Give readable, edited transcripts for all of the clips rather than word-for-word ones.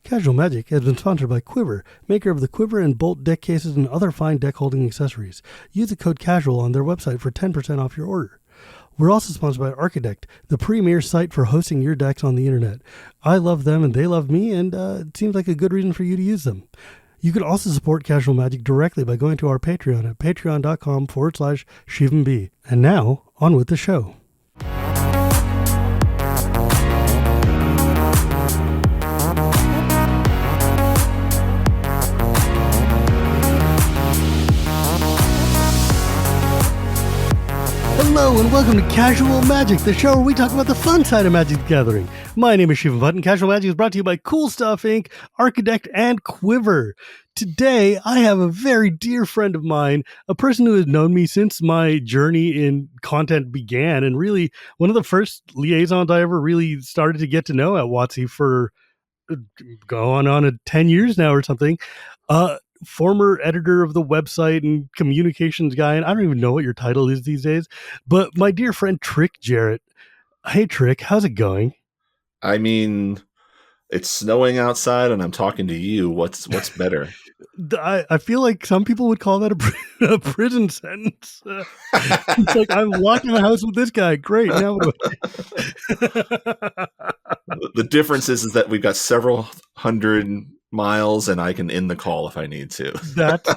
Casual Magic has been sponsored by Quiver, maker of the Quiver and Bolt deck cases and other fine deck holding accessories. Use the code CASUAL on their website for 10% off your order. We're also sponsored by Architect, the premier site for hosting your decks on the internet. I love them and they love me, and it seems like a good reason for you to use them. You can also support Casual Magic directly by going to our Patreon at patreon.com/ShivamB. And now, on with the show. Hello and welcome to Casual Magic, the show where we talk about the fun side of Magic the Gathering. My name is Shivam, Bhatt, and Casual Magic is brought to you by Cool Stuff Inc., Architect, and Quiver. Today, I have a very dear friend of mine, a person who has known me since my journey in content began, and really one of the first liaisons I ever really started to get to know at WotC for going on 10 years now or something. Former editor of the website and communications guy, and I don't even know what your title is these days, but my dear friend Trick Jarrett. Hey Trick, how's it going? I mean, it's snowing outside and I'm talking to you. What's better? I feel like some people would call that a prison sentence. It's like, I'm locked in the house with this guy. Great. Now what do The difference is that we've got several hundred miles and I can end the call if I need to. That's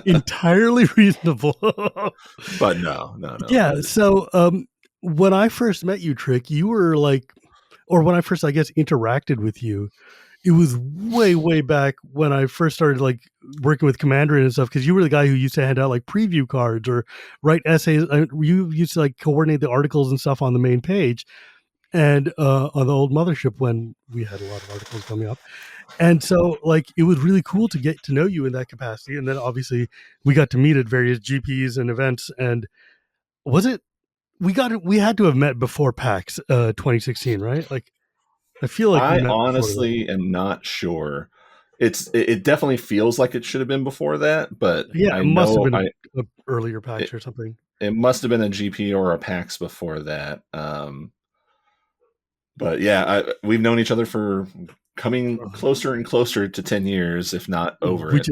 entirely reasonable. But no. Yeah. So when I first met you, Trick, you were like, or when I first, I guess, interacted with you, it was way back when I first started like working with Commander and stuff, because you were the guy who used to hand out like preview cards or write essays. You used to like coordinate the articles and stuff on the main page and on the old Mothership when we had a lot of articles coming up. And so like it was really cool to get to know you in that capacity. And then obviously we got to meet at various GPs and events. And we had to have met before PAX 2016, right? Like I feel like I honestly am not sure. It definitely feels like it should have been before that, but yeah, it must have been an earlier PAX or something. It must have been a GP or a PAX before that. But yeah, we've known each other for coming closer and closer to 10 years, if not over which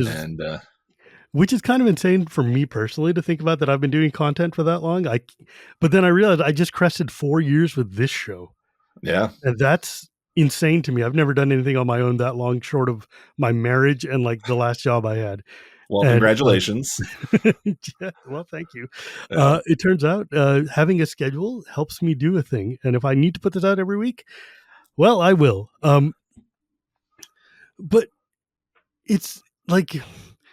Yeah. And that's insane to me. I've never done anything on my own that long, short of my marriage and like the last job I had. Well, congratulations. Yeah, well, thank you. Yeah. It turns out having a schedule helps me do a thing. And if I need to put this out every week, well, I will. But it's like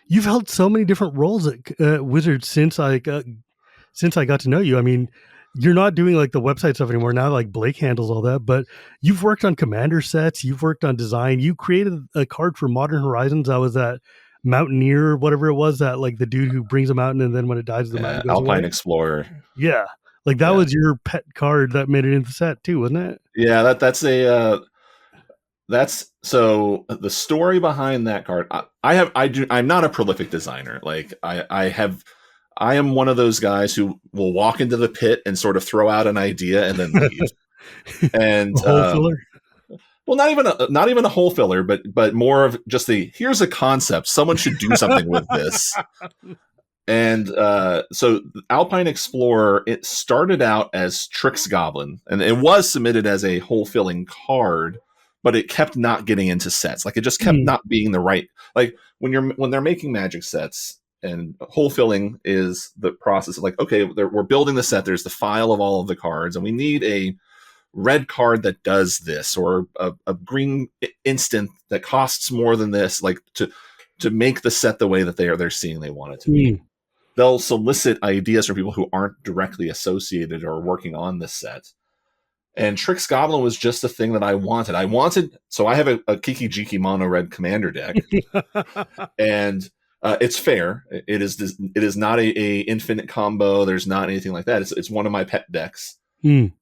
you've held so many different roles at Wizards since I got to know you. I mean, you're not doing like the website stuff anymore now. Like Blake handles all that, but you've worked on Commander sets. You've worked on design. You created a card for Modern Horizons. I was that Mountaineer, whatever it was, that like the dude who brings a mountain and then when it dies, the mountain goes Alpine away. Explorer. Yeah, like that was your pet card that made it into the set too, wasn't it? Yeah, that's so the story behind that card. I'm not a prolific designer. Like I am one of those guys who will walk into the pit and sort of throw out an idea and then leave. And a hole filler. Well, not even a hole filler, but more of just here's a concept. Someone should do something with this. And so Alpine Explorer, it started out as Trick's Goblin, and it was submitted as a hole filling card, but it kept not getting into sets. Like it just kept not being the right. Like when they're making Magic sets, and hole filling is the process of like, okay, we're building the set. There's the file of all of the cards, and we need a red card that does this, or a green instant that costs more than this, like to make the set the way that they're seeing they want it to be. They'll solicit ideas from people who aren't directly associated or working on this set. And Trick's Goblin was just the thing that I wanted. So I have a Kiki Jiki mono red commander deck, and it's fair. It is not a infinite combo. There's not anything like that. It's one of my pet decks.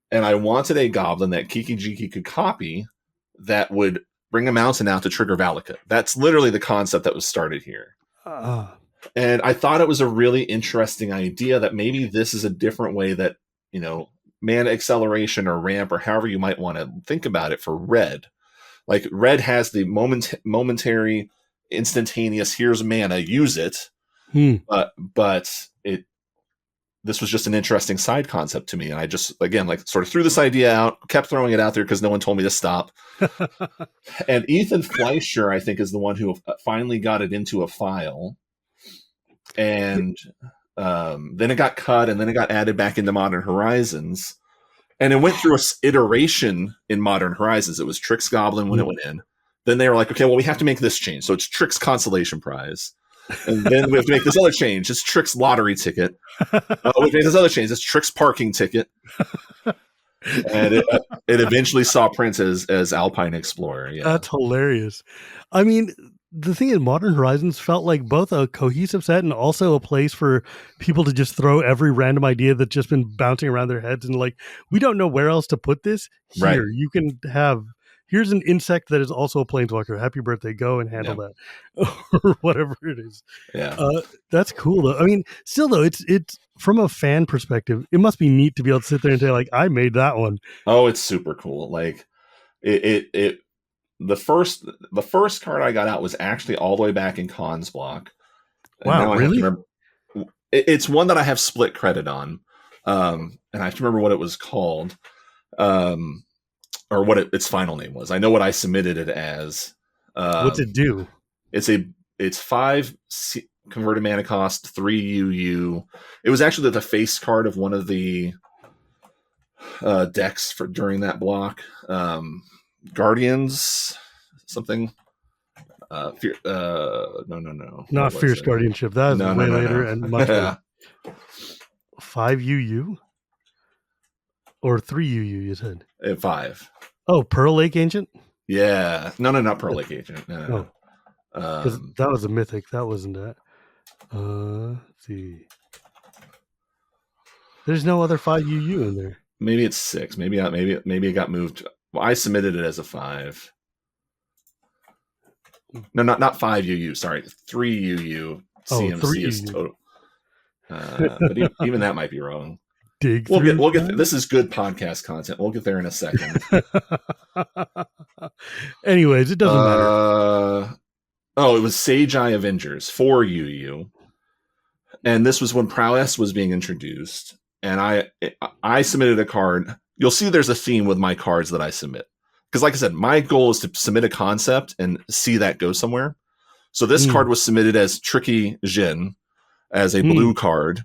And I wanted a goblin that Kiki Jiki could copy that would bring a mountain out to trigger Valakut. That's literally the concept that was started here. And I thought it was a really interesting idea that maybe this is a different way that, mana acceleration or ramp or however you might want to think about it for red. Like red has the momentary, instantaneous. Here's mana, use it. But this was just an interesting side concept to me, and I just again like sort of threw this idea out, kept throwing it out there because no one told me to stop. And Ethan Fleischer, I think, is the one who finally got it into a file, and then it got cut, and then it got added back into Modern Horizons, and it went through a iteration in Modern Horizons. It was Trix Goblin when it went in. Then they were like, okay, well, we have to make this change, so it's Trix Consolation Prize. And then we have to make this other change. It's Trix Lottery Ticket. We have to make this other change. It's Trix Parking Ticket. And it eventually saw print as Alpine Explorer. Yeah. That's hilarious. I mean, the thing is, Modern Horizons felt like both a cohesive set and also a place for people to just throw every random idea that's just been bouncing around their heads and like, we don't know where else to put this. Here, Right. you can have... Here's an insect that is also a planeswalker. Happy birthday. Go and handle that. Or whatever it is. Yeah. That's cool, though. I mean, still, though, it's from a fan perspective, it must be neat to be able to sit there and say, like, I made that one. Oh, it's super cool. Like, the first card I got out was actually all the way back in Cons Block. Wow, really? It's one that I have split credit on. And I have to remember what it was called. Or what its final name was. I know what I submitted it as. What's it do? It's 5 converted mana cost, 3 UU. It was actually the face card of one of the decks for during that block. Guardians, something. No. Not Fierce Guardianship. That was way later and much better. 5 UU? Or 3 UU, you said? 5. Oh, Pearl Lake Ancient? Yeah. No, not Pearl Lake Ancient. No. Because that was a mythic. That wasn't that. Let's see. There's no other 5 UU in there. Maybe it's 6. Maybe it got moved. Well, I submitted it as a 5. No, not 5 UU. Sorry, 3 UU. CMC is total. But even that might be wrong. We'll get this is good podcast content. We'll get there in a second. Anyways, it doesn't matter. It was Sage Eye Avengers 4 UU, and this was when Prowess was being introduced. And I submitted a card. You'll see there's a theme with my cards that I submit because, like I said, my goal is to submit a concept and see that go somewhere. So this card was submitted as Tricky Jin as a blue card,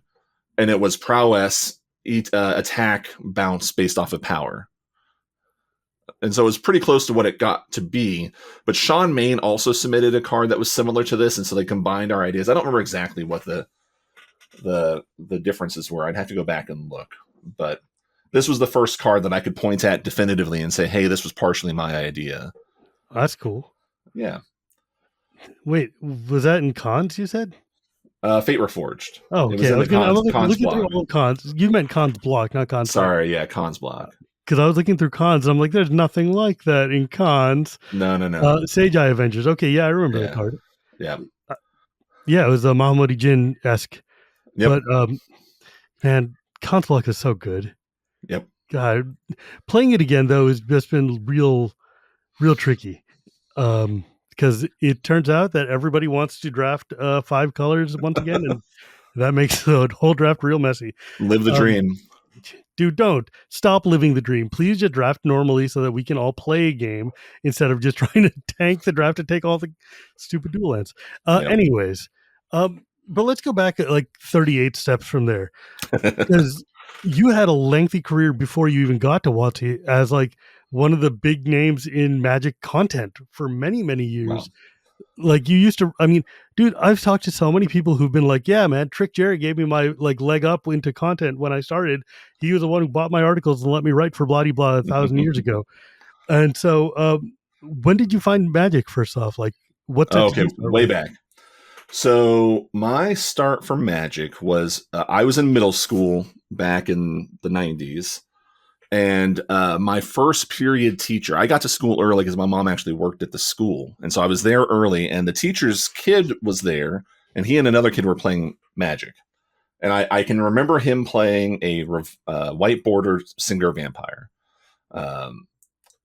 and it was Prowess. Attack bounce based off of power. And so it was pretty close to what it got to be. But Sean Main also submitted a card that was similar to this, and so they combined our ideas. I don't remember exactly what the differences were. I'd have to go back and look. But this was the first card that I could point at definitively and say, hey, this was partially my idea. That's cool. Yeah. Wait, was that in Cons, you said? Fate Reforged. Oh, okay. I was looking through all Cons. You meant Cons Block, not Cons. Sorry, yeah, Cons Block. Because I was looking through Cons, and I'm like, there's nothing like that in Cons. No. Sage Eye Avengers. Okay, yeah, I remember that card. Yeah. Yeah, it was a Mahamudi Jin-esque. Yep. But, man, Cons Block is so good. Yep. God, playing it again, though, has just been real tricky. Because it turns out that everybody wants to draft 5 colors once again, and that makes the whole draft real messy. Live the dream. Dude, don't. Stop living the dream. Please just draft normally so that we can all play a game instead of just trying to tank the draft and take all the stupid dual lands. Anyways, but let's go back like 38 steps from there. Because you had a lengthy career before you even got to WotC as like one of the big names in Magic content for many, many years. Wow. Like you used to, I mean, dude, I've talked to so many people who've been like, yeah, man, Trick Jarrett gave me my like leg up into content when I started. He was the one who bought my articles and let me write for Bloody Blah 1,000 years ago. And so when did you find Magic first off? Like what's way back. So my start for Magic was I was in middle school back in the 90s. And my first period teacher, I got to school early because my mom actually worked at the school. And so I was there early, and the teacher's kid was there, and he and another kid were playing Magic. And I can remember him playing a white border Singer Vampire.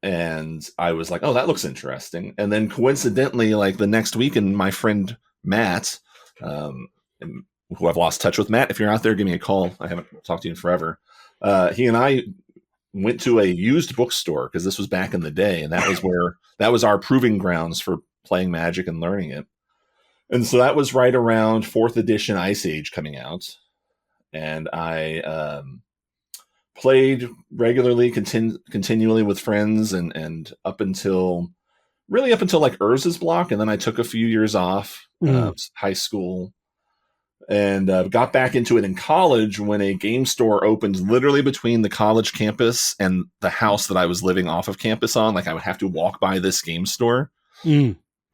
and I was like, oh, that looks interesting. And then coincidentally, like the next weekend, my friend Matt, who I've lost touch with, Matt, if you're out there, give me a call. I haven't talked to you in forever. He and I went to a used bookstore because this was back in the day, and that was our proving grounds for playing Magic and learning it. And so that was right around 4th edition Ice Age coming out, and I played regularly, continually with friends, and up until like Urza's block, and then I took a few years off, high school, and got back into it in college when a game store opened literally between the college campus and the house that I was living off of campus on. Like I would have to walk by this game store.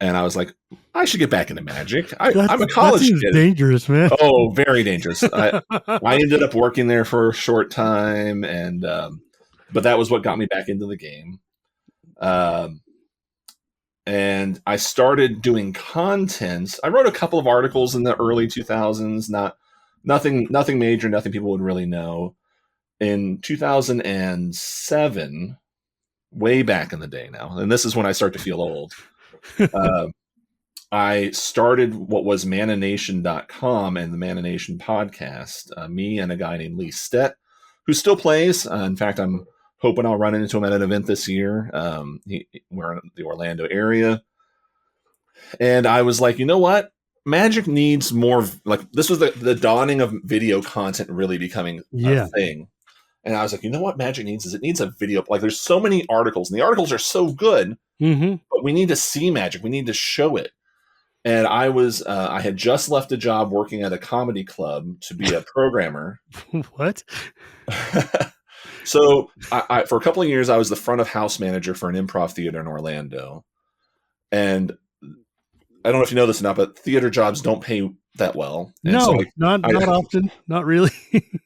And I was like, I should get back into Magic. I'm a college kid. Dangerous, man. Oh, very dangerous. I ended up working there for a short time, and but that was what got me back into the game. And I started doing content. I wrote a couple of articles in the early 2000s, nothing major, nothing people would really know. In 2007, way back in the day now, and this is when I start to feel old. I started what was mananation.com and the Mananation podcast. Me and a guy named Lee Stett, who still plays. In fact, I'm hoping I'll run into him at an event this year. We're in the Orlando area. And I was like, you know what? Magic needs more. Like, this was the dawning of video content really becoming a thing. And I was like, you know what Magic needs is it needs a video. Like, there's so many articles, and the articles are so good, but we need to see Magic. We need to show it. And I had just left a job working at a comedy club to be a programmer. What? So I for a couple of years, I was the front of house manager for an improv theater in Orlando. And I don't know if you know this or not, but theater jobs don't pay that well. And no, so not often. Not really.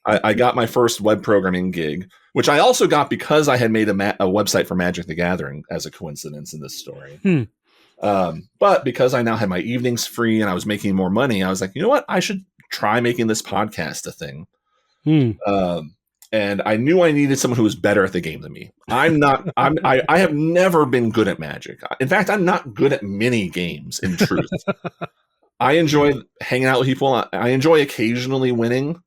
I got my first web programming gig, which I also got because I had made a website for Magic the Gathering as a coincidence in this story. But because I now had my evenings free and I was making more money, I was like, you know what? I should try making this podcast a thing. And I knew I needed someone who was better at the game than me. I have never been good at Magic. In fact, I'm not good at many games, in truth. I enjoy hanging out with people. I enjoy occasionally winning,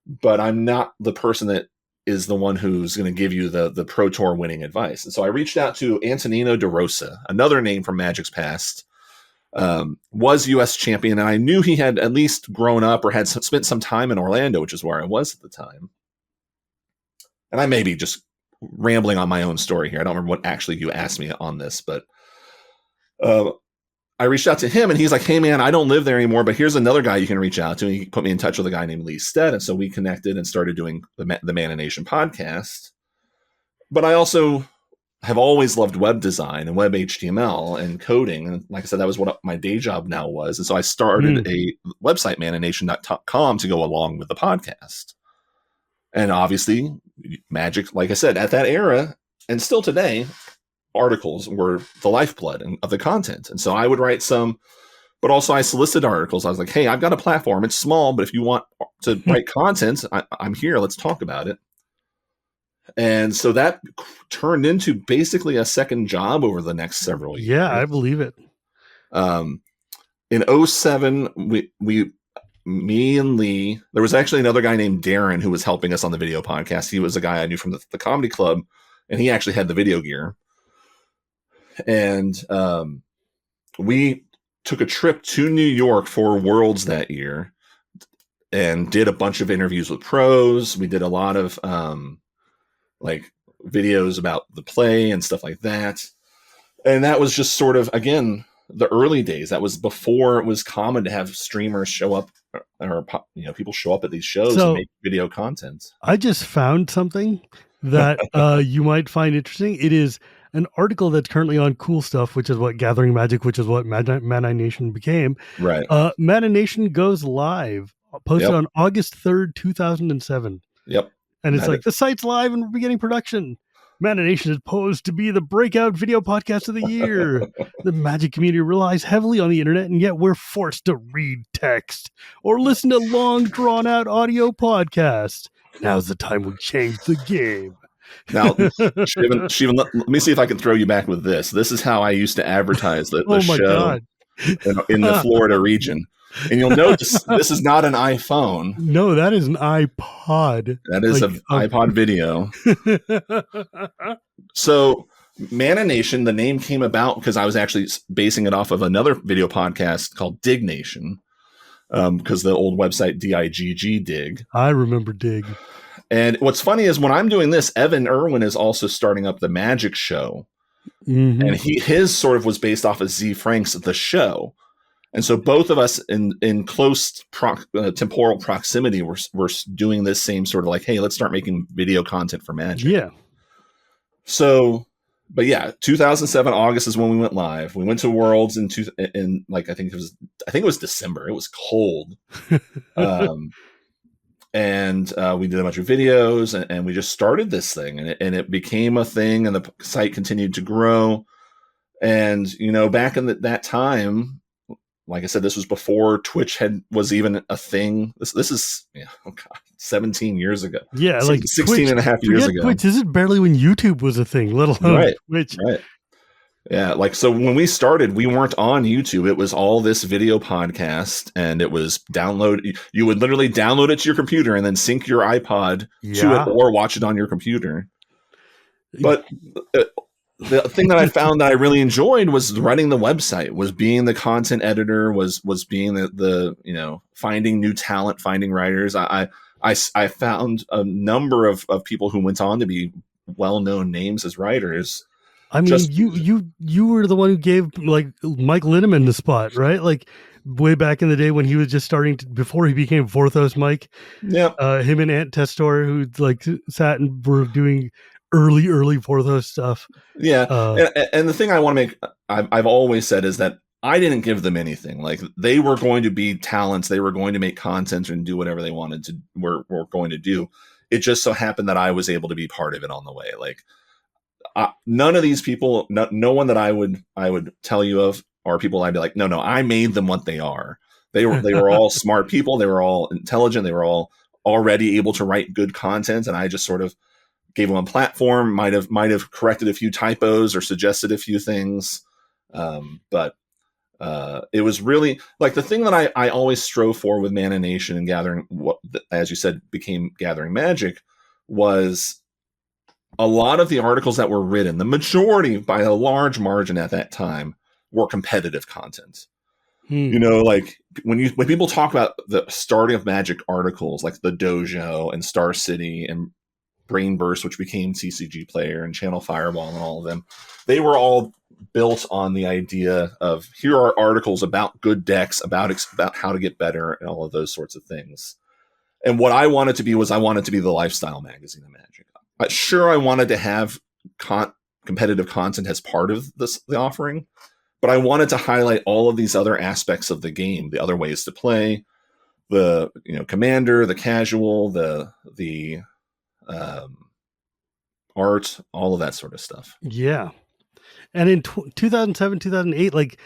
but I'm not the person that is the one who's going to give you the Pro Tour winning advice. And so I reached out to Antonino DeRosa, another name from Magic's past, was U.S. champion, and I knew he had at least grown up or had spent some time in Orlando, which is where I was at the time. And I may be just rambling on my own story here. I don't remember what actually you asked me on this, but I reached out to him, and he's like, hey, man, I don't live there anymore, but here's another guy you can reach out to. And he put me in touch with a guy named Lee Stett, and so we connected and started doing the Mananation podcast. But I also have always loved web design and web HTML and coding. And like I said, that was what my day job now was. And so I started a website, mananation.com, to go along with the podcast. And obviously, Magic, like I said, at that era, and still today, articles were the lifeblood of the content. And so I would write some, but also I solicited articles. I was like, hey, I've got a platform. It's small, but if you want to write content, I'm here. Let's talk about it. And so that turned into basically a second job over the next several years. Yeah, I believe it. In 2007, me and Lee, there was actually another guy named Darren who was helping us on the video podcast. He was a guy I knew from the comedy club, and he actually had the video gear. And we took a trip to New York for Worlds that year and did a bunch of interviews with pros. We did a lot of like videos about the play and stuff like that. And that was just sort of, again, the early days. That was before it was common to have streamers show up, or people show up at these shows and make video content. I just found something that you might find interesting. It is an article that's currently on Cool Stuff, which is what Gathering Magic, which is what Mana Nation became. Right. Mana Nation goes live, posted on August 3rd, 2007. Yep. And it's like, the site's live and we're beginning production. Mana Nation is posed to be the breakout video podcast of the year. The Magic community relies heavily on the internet, and yet we're forced to read text or listen to long, drawn-out audio podcasts. Now's the time we change the game. Now, Shivan, let me see if I can throw you back with this. This is how I used to advertise the Oh my show god. in the Florida region. And you'll notice this is not an iPhone. No, that is an iPod. That is Like an iPod video. a So, Mana Nation, the name came about because I was actually basing it off of another video podcast called Dig Nation, because the old website DIGG Dig. I remember Dig. And what's funny is when I'm doing this, Evan Irwin is also starting up the Magic Show, and his sort of was based off of Z Frank's The Show. And so both of us in close temporal proximity were doing this same sort of like, hey, let's start making video content for Magic. Yeah. So, but yeah, 2007 August is when we went live. We went to Worlds in like I think it was December. It was cold, and we did a bunch of videos, and we just started this thing, and it became a thing, and the site continued to grow. And back in that time, like I said, this was before Twitch was even a thing. This is 17 years ago. Yeah, like 16 Twitch, and a half years ago. Twitch, this is barely when YouTube was a thing, let alone Twitch. Right. Yeah, like so when we started, we weren't on YouTube. It was all this video podcast, and it was download. You would literally download it to your computer and then sync your iPod to it or watch it on your computer. But the thing that I found that I really enjoyed was running the website, was being the content editor, was being the finding new talent, finding writers. I found a number of people who went on to be well-known names as writers. I mean, you were the one who gave like Mike Linneman the spot, right? Like way back in the day when he was just starting before he became Fourth Host Mike. Yeah. Him and Ant Testor, who like sat and were doing early Fourth Host stuff. Yeah. And the thing I want to make, I've always said is that I didn't give them anything. Like they were going to be talents. They were going to make content and do whatever they wanted to, were going to do. It just so happened that I was able to be part of it on the way. Like, none of these people, no one that I would tell you of are people I'd be like, no, I made them what they are. They were all smart people. They were all intelligent. They were all already able to write good content. And I just sort of gave them a platform, might have corrected a few typos or suggested a few things. But it was really like the thing that I always strove for with Mana Nation and gathering, what, as you said, became Gathering Magic, was a lot of the articles that were written, the majority by a large margin at that time, were competitive content. Like when people talk about the starting of Magic articles, like the Dojo and Star City and Brainburst, which became TCG Player, and Channel Fireball and all of them, they were all built on the idea of here are articles about good decks, about how to get better, and all of those sorts of things. And what I wanted to be was the lifestyle magazine of Magic. Sure, I wanted to have competitive content as part of the offering, but I wanted to highlight all of these other aspects of the game, the other ways to play, the commander, the casual, the art, all of that sort of stuff. Yeah. And in 2007, 2008, like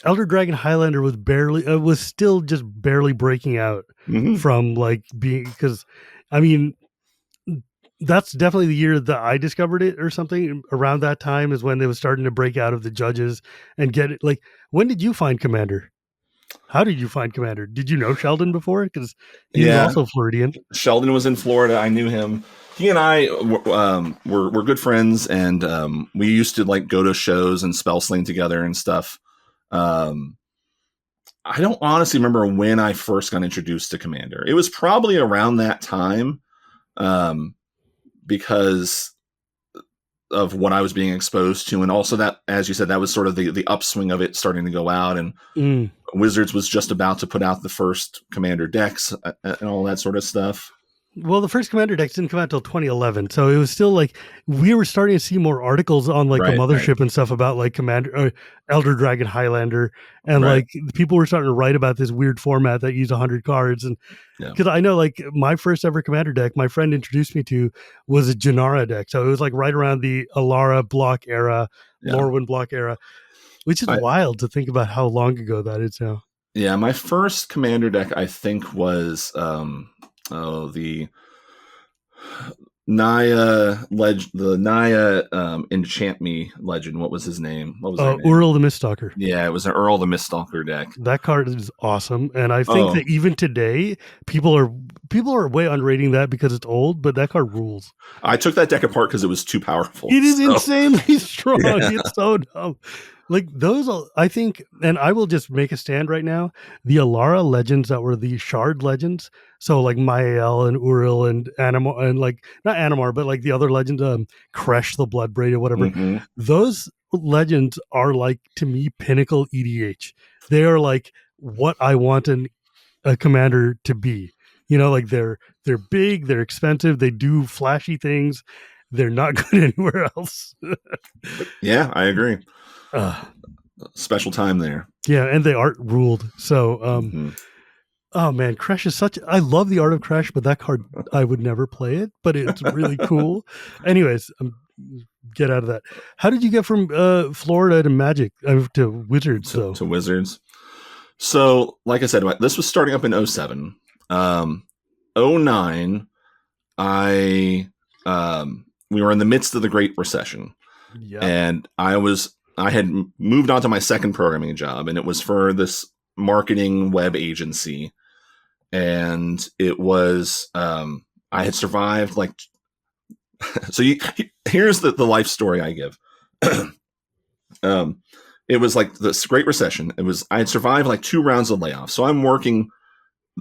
Elder Dragon Highlander was still just barely breaking out from like being, because I mean, that's definitely the year that I discovered it or something. Around that time is when they was starting to break out of the judges and get it. Like, when did you find Commander? How did you find Commander? Did you know Sheldon before? Because he was also Floridian. Sheldon was in Florida. I knew him. He and I were good friends, and we used to like go to shows and spell sling together and stuff. I don't honestly remember when I first got introduced to Commander. It was probably around that time. Because of what I was being exposed to. And also that, as you said, that was sort of the upswing of it starting to go out. And Wizards was just about to put out the first Commander decks and all that sort of stuff. Well, the first Commander decks didn't come out until 2011. So it was still like, we were starting to see more articles on like the Mothership and stuff about like Commander, Elder Dragon Highlander. And like people were starting to write about this weird format that used 100 cards. And because I know like my first ever Commander deck, my friend introduced me to, was a Janara deck. So it was like right around the Alara block era, Lorwyn block era, which is wild to think about how long ago that is now. Yeah. My first Commander deck, I think, was, the Naya Enchant Me legend. What was his name? What was their name? Uriel the Miststalker. Yeah, it was an Earl the Miststalker deck. That card is awesome, and I think that even today, people are way underrating that because it's old, but that card rules. I took that deck apart because it was too powerful. It is insanely strong. Yeah. It's so dumb. Like those, I think, and I will just make a stand right now. The Alara legends that were the Shard legends, so like Mael and Uriel and Animar, and like not Animar, but like the other legends, Kresh the Bloodbraid or whatever. Mm-hmm. Those legends are like, to me, pinnacle EDH. They are like what I want a commander to be. You know, like they're big, they're expensive, they do flashy things. They're not good anywhere else. Yeah, I agree. Special time there. Yeah, and the art ruled. So, oh man, Kresh is I love the art of Kresh, but that card, I would never play it, but it's really cool. Anyways, get out of that. How did you get from Florida to Magic, to Wizards? To Wizards. So, like I said, this was starting up in 2007. 2009, we were in the midst of the Great Recession. Yep. And I had moved on to my second programming job, and it was for this marketing web agency. And it was, I had survived so here's the life story I give. It was like this Great Recession. I had survived like 2 rounds of layoffs. So I'm working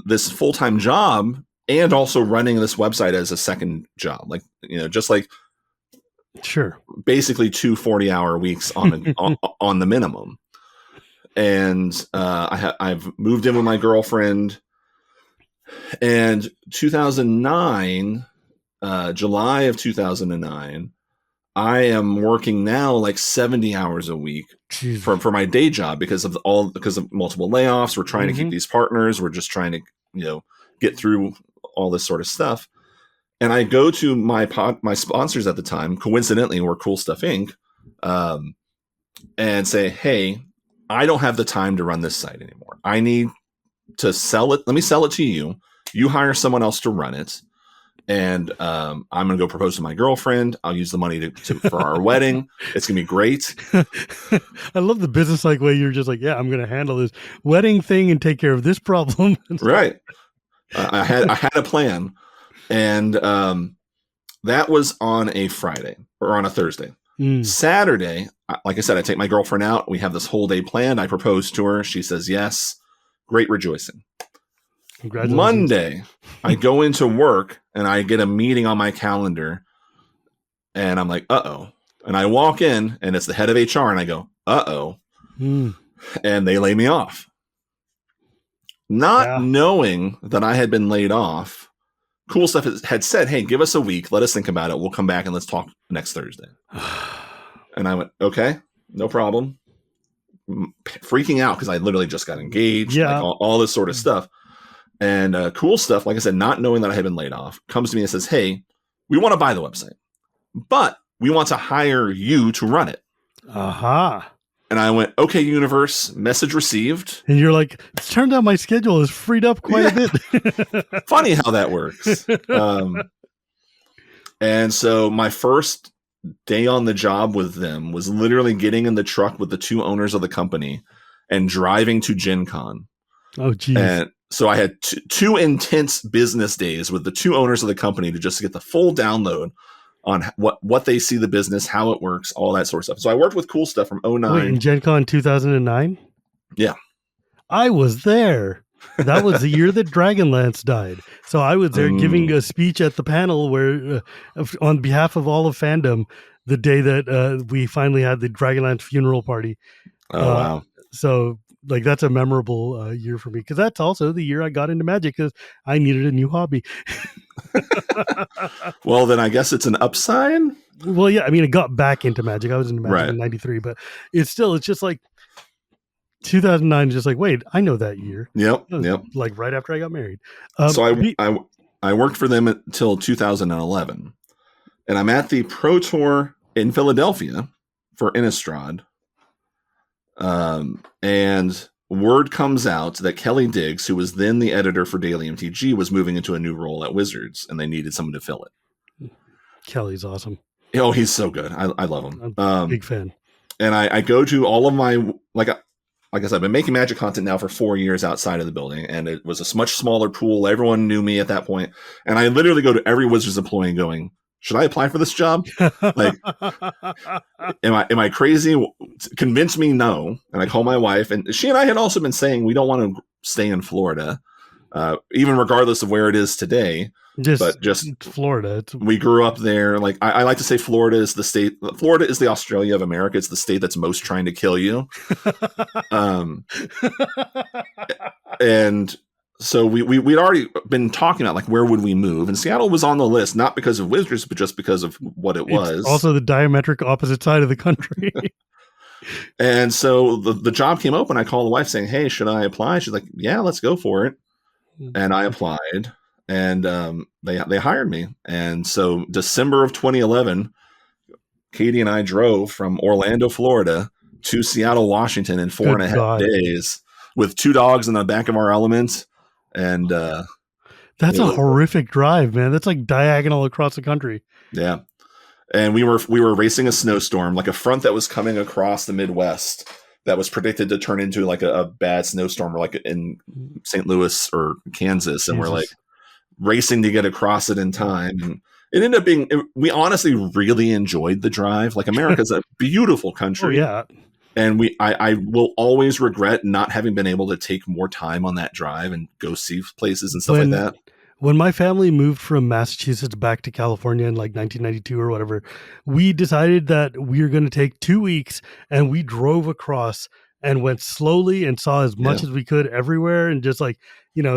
this full-time job and also running this website as a second job. Like, just like, sure, basically 2 40-hour weeks on on the minimum. And I've moved in with my girlfriend. And 2009, July of 2009, I am working now like 70 hours a week for my day job because of multiple layoffs. We're trying to keep these partners. We're just trying to get through all this sort of stuff. And I go to my sponsors at the time, coincidentally, were Cool Stuff Inc., and say, hey, I don't have the time to run this site anymore. I need to sell it. Let me sell it to you. You hire someone else to run it. And I'm going to go propose to my girlfriend. I'll use the money for our wedding. It's going to be great. I love the business-like way you're just like, yeah, I'm going to handle this wedding thing and take care of this problem. Right. I had a plan. And that was on a Friday or on a Thursday. Saturday, like I said, I take my girlfriend out. We have this whole day planned. I propose to her. She says yes. Great rejoicing. Monday, I go into work and I get a meeting on my calendar. And I'm like, uh-oh. And I walk in and it's the head of HR and I go, uh-oh. And they lay me off. Not knowing that I had been laid off. Cool Stuff had said, hey, give us a week. Let us think about it. We'll come back and let's talk next Thursday. And I went, okay, no problem. Freaking out because I literally just got engaged. Yeah. Like all this sort of stuff. And Cool Stuff, like I said, not knowing that I had been laid off, comes to me and says, hey, we want to buy the website, but we want to hire you to run it. Aha. And I went, okay, universe, message received. And you're like, it turned out my schedule is freed up quite a bit. Funny how that works. And so my first day on the job with them was literally getting in the truck with the 2 owners of the company and driving to Gen Con. Oh, geez. And so I had 2 intense business days with the 2 owners of the company to just get the full download on what they see the business, how it works, all that sort of stuff. So I worked with Cool Stuff from 2009. Wait, in Gen Con 2009? Yeah. I was there. That was the year that Dragonlance died. So I was there giving a speech at the panel where, on behalf of all of fandom, the day that we finally had the Dragonlance funeral party. Oh, wow. So like that's a memorable year for me because that's also the year I got into Magic because I needed a new hobby. Well, then I guess it's an upside. Well, yeah, I mean, I got back into Magic. I was into Magic in '93, but it's just like 2009 is just like, wait, I know that year. Yep. Like right after I got married. So I worked for them until 2011, and I'm at the Pro Tour in Philadelphia for Innistrad. And word comes out that Kelly Diggs, who was then the editor for Daily MTG, was moving into a new role at Wizards, and they needed someone to fill it. Kelly's awesome. Oh, he's so good. I love him. I'm a big fan. And I go to all of my, like I said, I've been making Magic content now for 4 years outside of the building, and it was a much smaller pool. Everyone knew me at that point, and I literally go to every Wizards employee going, "Should I apply for this job? Like, am I crazy? Convince me no." And I call my wife, and she and I had also been saying we don't want to stay in Florida, even regardless of where it is today. Just Florida. We grew up there. Like I like to say, Florida is the state. Florida is the Australia of America. It's the state that's most trying to kill you. And so we'd already been talking about like where would we move, and Seattle was on the list, not because of Wizards, but just because of what it was. It's also the diametric opposite side of the country. And so the job came open. I called the wife saying, "Hey, should I apply?" She's like, "Yeah, let's go for it." And I applied. And they hired me. And so December of 2011, Katie and I drove from Orlando, Florida to Seattle, Washington in 4.5 days with 2 dogs in the back of our Element. And that's a horrific drive, man. That's like diagonal across the country. Yeah. And we were racing a snowstorm, like a front that was coming across the Midwest that was predicted to turn into like a bad snowstorm, or like in St. Louis or Kansas. And we're like racing to get across it in time. And it ended up being, we honestly really enjoyed the drive. Like, America's a beautiful country. Oh, yeah. And I will always regret not having been able to take more time on that drive and go see places and stuff like that. When my family moved from Massachusetts back to California in like 1992 or whatever, we decided that we were going to take 2 weeks, and we drove across and went slowly and saw as much as we could everywhere, and just like,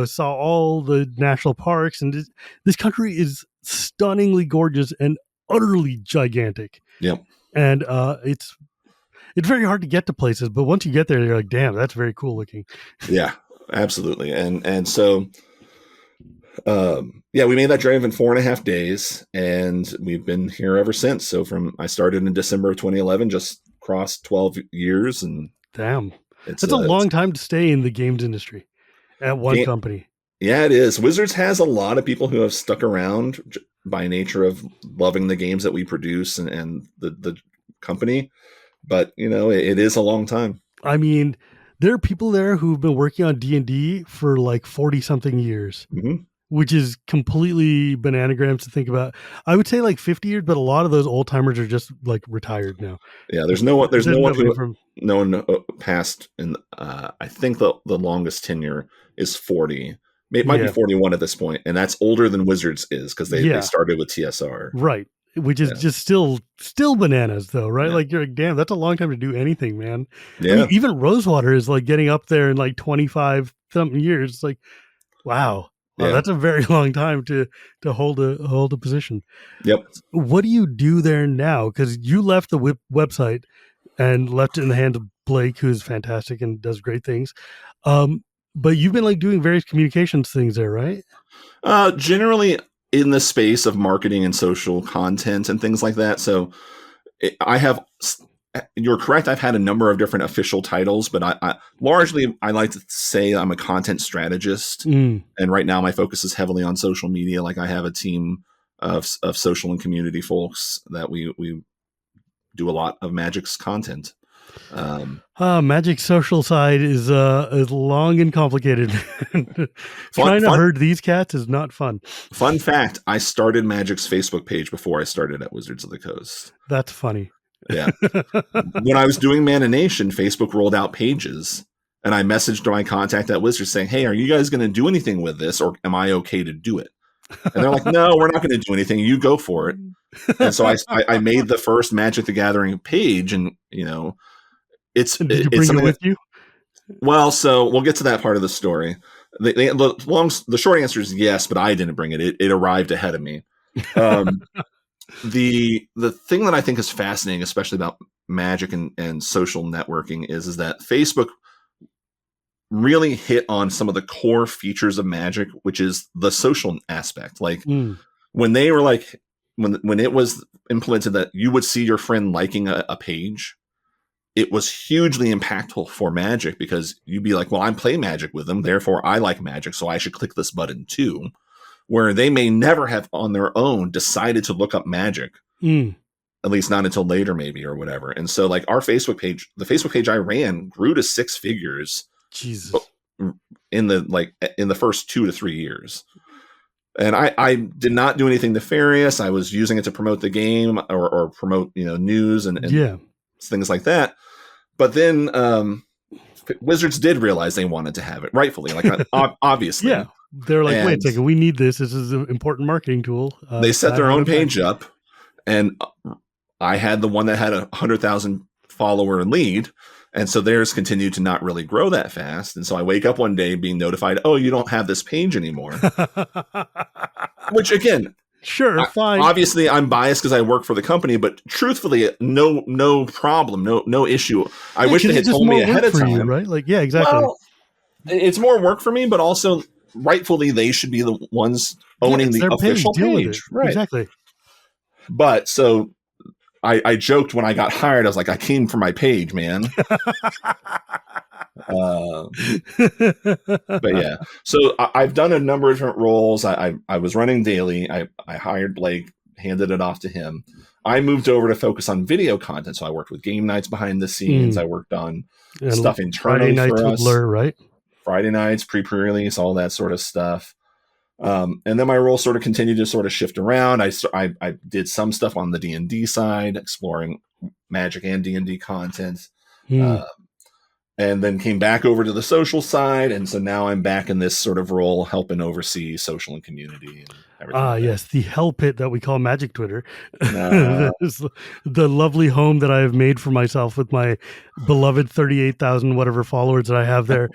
saw all the national parks. And this country is stunningly gorgeous and utterly gigantic. Yep. And it's very hard to get to places, but once you get there, you're like, damn, that's very cool looking. Yeah, absolutely. And so, we made that drive in 4.5 days, and we've been here ever since. So I started in December of 2011, just crossed 12 years. And damn, that's a long time to stay in the games industry at one company. Yeah, it is. Wizards has a lot of people who have stuck around by nature of loving the games that we produce and the company. But, it is a long time. I mean, there are people there who've been working on D&D for like 40-something years, which is completely bananagrams to think about. I would say like 50 years, but a lot of those old timers are just like retired now. Yeah, there's no one past. In I think the longest tenure is 40. It might be 41 at this point, and that's older than Wizards is, because they started with TSR. Right. Which is just still bananas, though, right? Yeah. Like, you're like, damn, that's a long time to do anything, man. Yeah. I mean, even Rosewater is like getting up there in like 25 something years. It's like, wow, that's a very long time to hold a position. Yep. What do you do there now? Because you left the website and left it in the hands of Blake, who's fantastic and does great things. But you've been like doing various communications things there, right? Generally in the space of marketing and social content and things like that. So you're correct. I've had a number of different official titles, but I largely like to say I'm a content strategist. And right now my focus is heavily on social media. Like, I have a team of social and community folks that we do a lot of Magic's content. Magic's social side is long and complicated. Trying to herd these cats is not fun. Fun fact, I started Magic's Facebook page before I started at Wizards of the Coast. That's funny. Yeah. When I was doing Mana Nation, Facebook rolled out pages, and I messaged my contact at Wizards saying, "Hey, are you guys going to do anything with this, or am I okay to do it?" And they're like, "No, we're not going to do anything. You go for it." And so I made the first Magic the Gathering page, and did you bring it with you? Well, so we'll get to that part of the story. The short answer is yes, but I didn't bring it. It arrived ahead of me. The thing that I think is fascinating, especially about Magic and social networking, is that Facebook really hit on some of the core features of Magic, which is the social aspect. Like, when they were like, when it was implemented that you would see your friend liking a page, it was hugely impactful for Magic, because you'd be like, well, I'm playing Magic with them, therefore I like Magic, so I should click this button too. where they may never have on their own decided to look up magic. Mm. At least not until later, maybe, or whatever. And so, like, our Facebook page, the Facebook page I ran, grew to 6 figures. Jesus. In the first 2 to 3 years. And I did not do anything nefarious. I was using it to promote the game or promote, news and things like that. But then Wizards did realize they wanted to have it, rightfully, like obviously. Yeah, they're like, wait a second, we need this. This is an important marketing tool. They set their own page up, and I had the one that had 100,000 follower lead. And so theirs continued to not really grow that fast. And so I wake up one day being notified, oh, you don't have this page anymore. Which, again, sure, fine. Obviously, I'm biased because I work for the company, but truthfully, no problem, no issue. I wish they had told me ahead of time. You, right? Like, yeah, exactly. Well, it's more work for me, but also rightfully they should be the ones owning the official page. Right. Exactly. But so I joked when I got hired, I was like, I came for my page, man. But yeah, so I've done a number of different roles. I was running daily. I hired Blake, handed it off to him. I moved over to focus on video content. So I worked with game nights behind the scenes. I worked on stuff internally Friday nights for us. With Blur, right? Friday nights, pre-release, all that sort of stuff. And then my role sort of continued to sort of shift around. I did some stuff on the D&D side, exploring Magic and D&D content. And then came back over to the social side. And so now I'm back in this sort of role, helping oversee social and community and everything. Yes, the hell pit that we call Magic Twitter. The lovely home that I have made for myself with my beloved 38,000 whatever followers that I have there.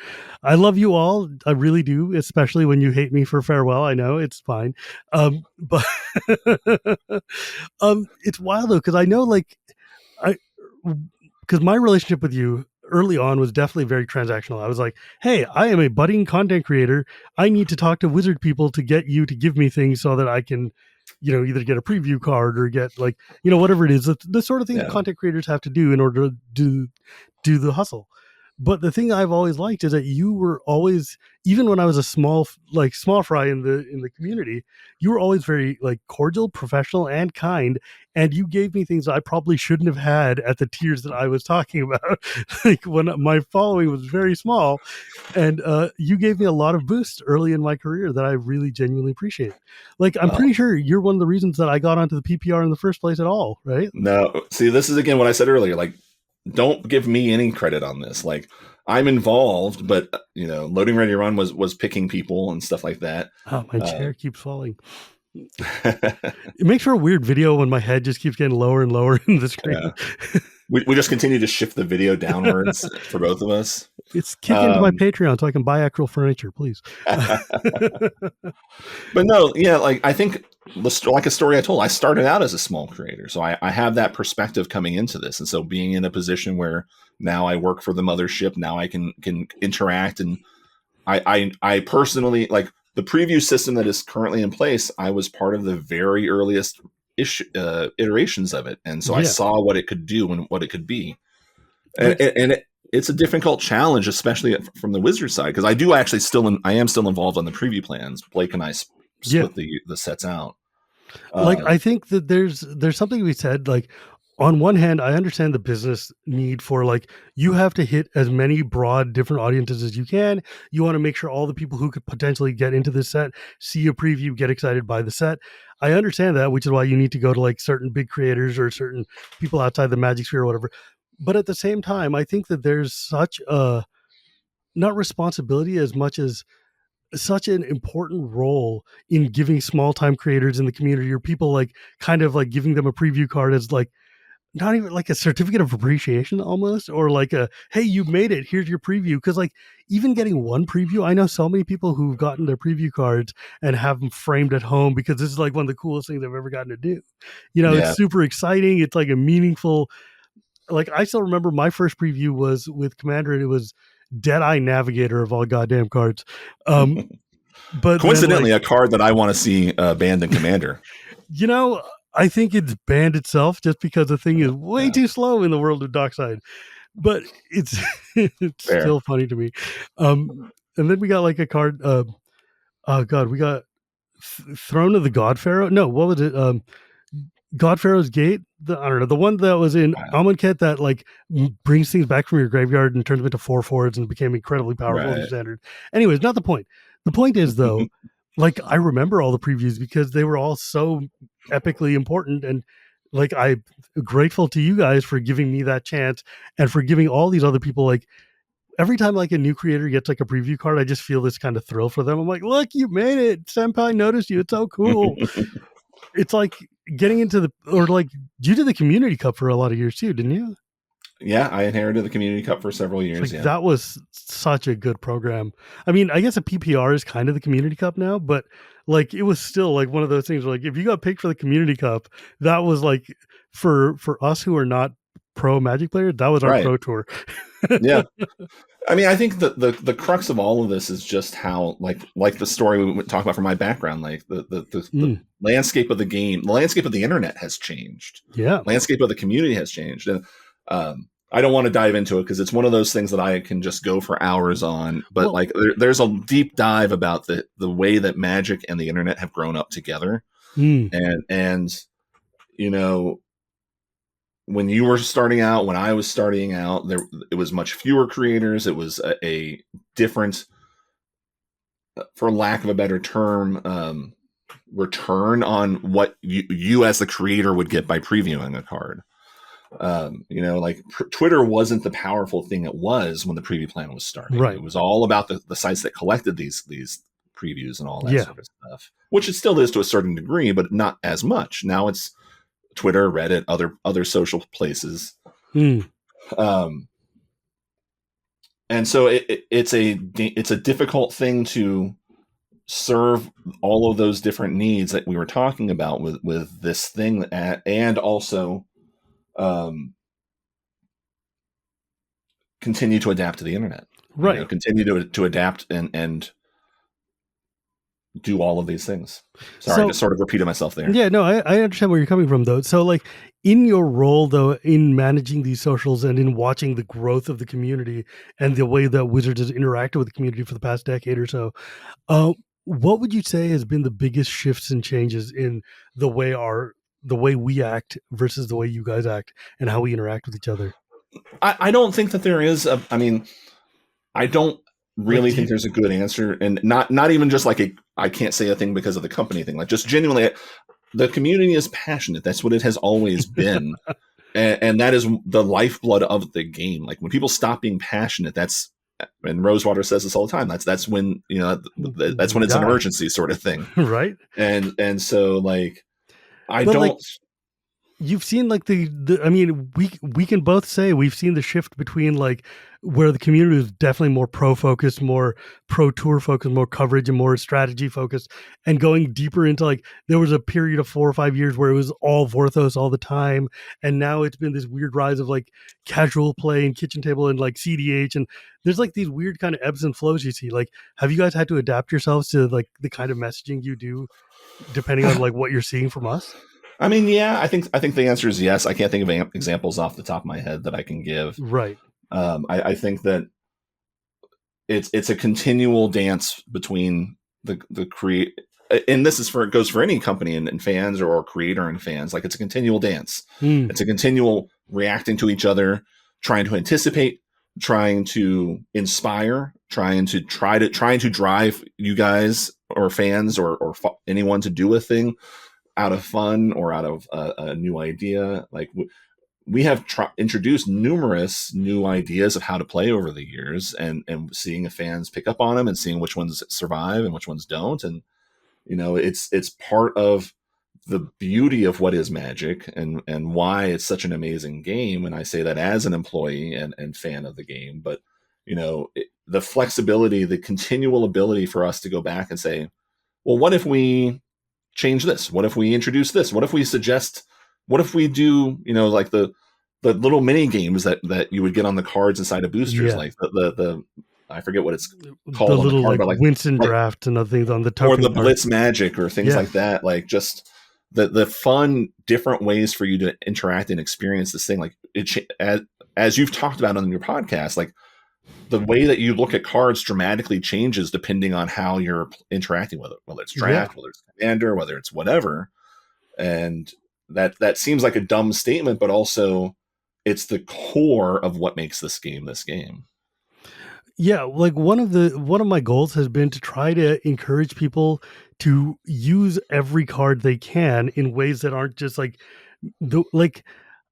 I love you all. I really do, especially when you hate me for farewell. I know it's fine. But it's wild though, because I know because my relationship with you early on was definitely very transactional. I was like, hey, I am a budding content creator. I need to talk to wizard people to get you to give me things so that I can, either get a preview card or get whatever it is, the sort of thing that content creators have to do in order to do the hustle. But the thing I've always liked is that you were always, even when I was a small fry in the community, you were always very cordial, professional, and kind. And you gave me things I probably shouldn't have had at the tiers that I was talking about. When my following was very small, and you gave me a lot of boost early in my career that I really genuinely appreciate. I'm pretty sure you're one of the reasons that I got onto the PPR in the first place at all, right? No, see, this is again what I said earlier. Don't give me any credit on this. I'm involved, but Loading Ready Run was picking people and stuff like that. Oh, my chair keeps falling. It makes for a weird video when my head just keeps getting lower and lower in the screen. Yeah. We just continue to shift the video downwards for both of us. It's kick into my Patreon so I can buy actual furniture, please. But no, yeah, I think like a story I told, I started out as a small creator. So I have that perspective coming into this. And so being in a position where now I work for the Mothership, now I can interact. And I personally, the preview system that is currently in place, I was part of the very earliest iterations of it. And so I saw what it could do and what it could be. And it's a difficult challenge, especially from the Wizard side, because I am still involved on the preview plans. Blake and I split the sets out. I think that there's something we said, on one hand, I understand the business need for you have to hit as many broad different audiences as you can. You want to make sure all the people who could potentially get into this set, see a preview, get excited by the set. I understand that, which is why you need to go to certain big creators or certain people outside the Magic sphere or whatever. But at the same time, I think that there's such a, not responsibility as much as such an important role in giving small time creators in the community or people kind of giving them a preview card as not even a certificate of appreciation almost, or a, hey, you made it, here's your preview. Cause even getting one preview, I know so many people who've gotten their preview cards and have them framed at home because this is one of the coolest things I've ever gotten to do. It's super exciting. It's a meaningful, I still remember my first preview was with Commander and it was Deadeye Navigator of all goddamn cards. But coincidentally, a card that I want to see banned in Commander. I think it's banned itself just because the thing is way too slow in the world of Dockside. But it's still funny to me. And then we got a card. We got Throne of the God Pharaoh. No, what was it? God Pharaoh's Gate. I don't know, the one that was in Amonkhet that like brings things back from your graveyard and turns them into 4/4s and became incredibly powerful in Right. standard. Anyways, not the point. The point is though, like I remember all the previews because they were all so epically important, and like I'm grateful to you guys for giving me that chance and for giving all these other people like every time like a new creator gets like a preview card, I just feel this kind of thrill for them. I'm like, look, you made it. Senpai noticed you. It's so cool. It's like getting into the, or like you did the community cup for a lot of years too, didn't you? Yeah, I inherited the community cup for several years. Like Yeah, that was such a good program. I mean, I guess a PPR is kind of the community cup now, but like it was still like one of those things where like if you got picked for the community cup, that was like for us who are not pro Magic players, that was our right. pro tour. Yeah. I mean, I think the crux of all of this is just how like the story we talked about from my background, like the landscape of the game, the landscape of the internet has changed. Yeah. Landscape of the community has changed. And I don't want to dive into it because it's one of those things that I can just go for hours on. But like there's a deep dive about the way that Magic and the internet have grown up together. And you know, when you were starting out, when I was starting out, it was much fewer creators. It was a different, for lack of a better term, return on what you as the creator would get by previewing a card. You know, like Twitter wasn't the powerful thing it was when the preview plan was starting. Right. It was all about the sites that collected these previews and all that Yeah. sort of stuff, which it still is to a certain degree, but not as much. Now it's Twitter, Reddit, other social places. And so it's a difficult thing to serve all of those different needs that we were talking about with this thing, and also continue to adapt to the internet. Right. You know, continue to adapt and do all of these things. Sorry, I just sort of repeated myself there. Yeah, no, I understand where you're coming from though. So like in your role though, in managing these socials and in watching the growth of the community and the way that Wizards has interacted with the community for the past decade or so, what would you say has been the biggest shifts and changes in the way we act versus the way you guys act and how we interact with each other? I don't think that there is I mean, I don't really think there's a good answer, and not even just like I can't say a thing because of the company thing. Like just genuinely, the community is passionate. That's what it has always been, and that is the lifeblood of the game. Like when people stop being passionate, that's, and Rosewater says this all the time. That's when, you know, that's when it's an emergency sort of thing, right? And so like you've seen like the I mean, we can both say we've seen the shift between like where the community is definitely more pro focused, more pro tour focused, more coverage and more strategy focused, and going deeper into like there was a period of 4 or 5 years where it was all Vorthos all the time, and now it's been this weird rise of like casual play and kitchen table and like CDH, and there's like these weird kind of ebbs and flows you see. Like, have you guys had to adapt yourselves to like the kind of messaging you do depending on like what you're seeing from us? I mean, yeah, I think the answer is yes. I can't think of examples off the top of my head that I can give. Right. I think that it's a continual dance between the create, and this is goes for any company and fans or creator and fans. Like it's a continual dance. It's a continual reacting to each other, trying to anticipate, trying to inspire, trying to drive you guys or fans or anyone to do a thing out of fun or out of a new idea. Like we have introduced numerous new ideas of how to play over the years, and seeing if fans pick up on them and seeing which ones survive and which ones don't. And, you know, it's part of the beauty of what is Magic and why it's such an amazing game. And I say that as an employee and fan of the game, but, you know, the flexibility, the continual ability for us to go back and say, well, what if we change this? What if we introduce this? What if we suggest, what if we do, you know, like the little mini games that you would get on the cards inside of boosters, like the I forget what it's called, the little on the card, like, like Winston draft and other things on the token, or the Blitz Magic or things like that. Like just the fun, different ways for you to interact and experience this thing. Like as you've talked about on your podcast, like the way that you look at cards dramatically changes depending on how you're interacting with it, whether it's Yeah. draft, whether it's commander, whether it's whatever. And that seems like a dumb statement, but also it's the core of what makes this game this game. Yeah, like one of my goals has been to try to encourage people to use every card they can in ways that aren't just like like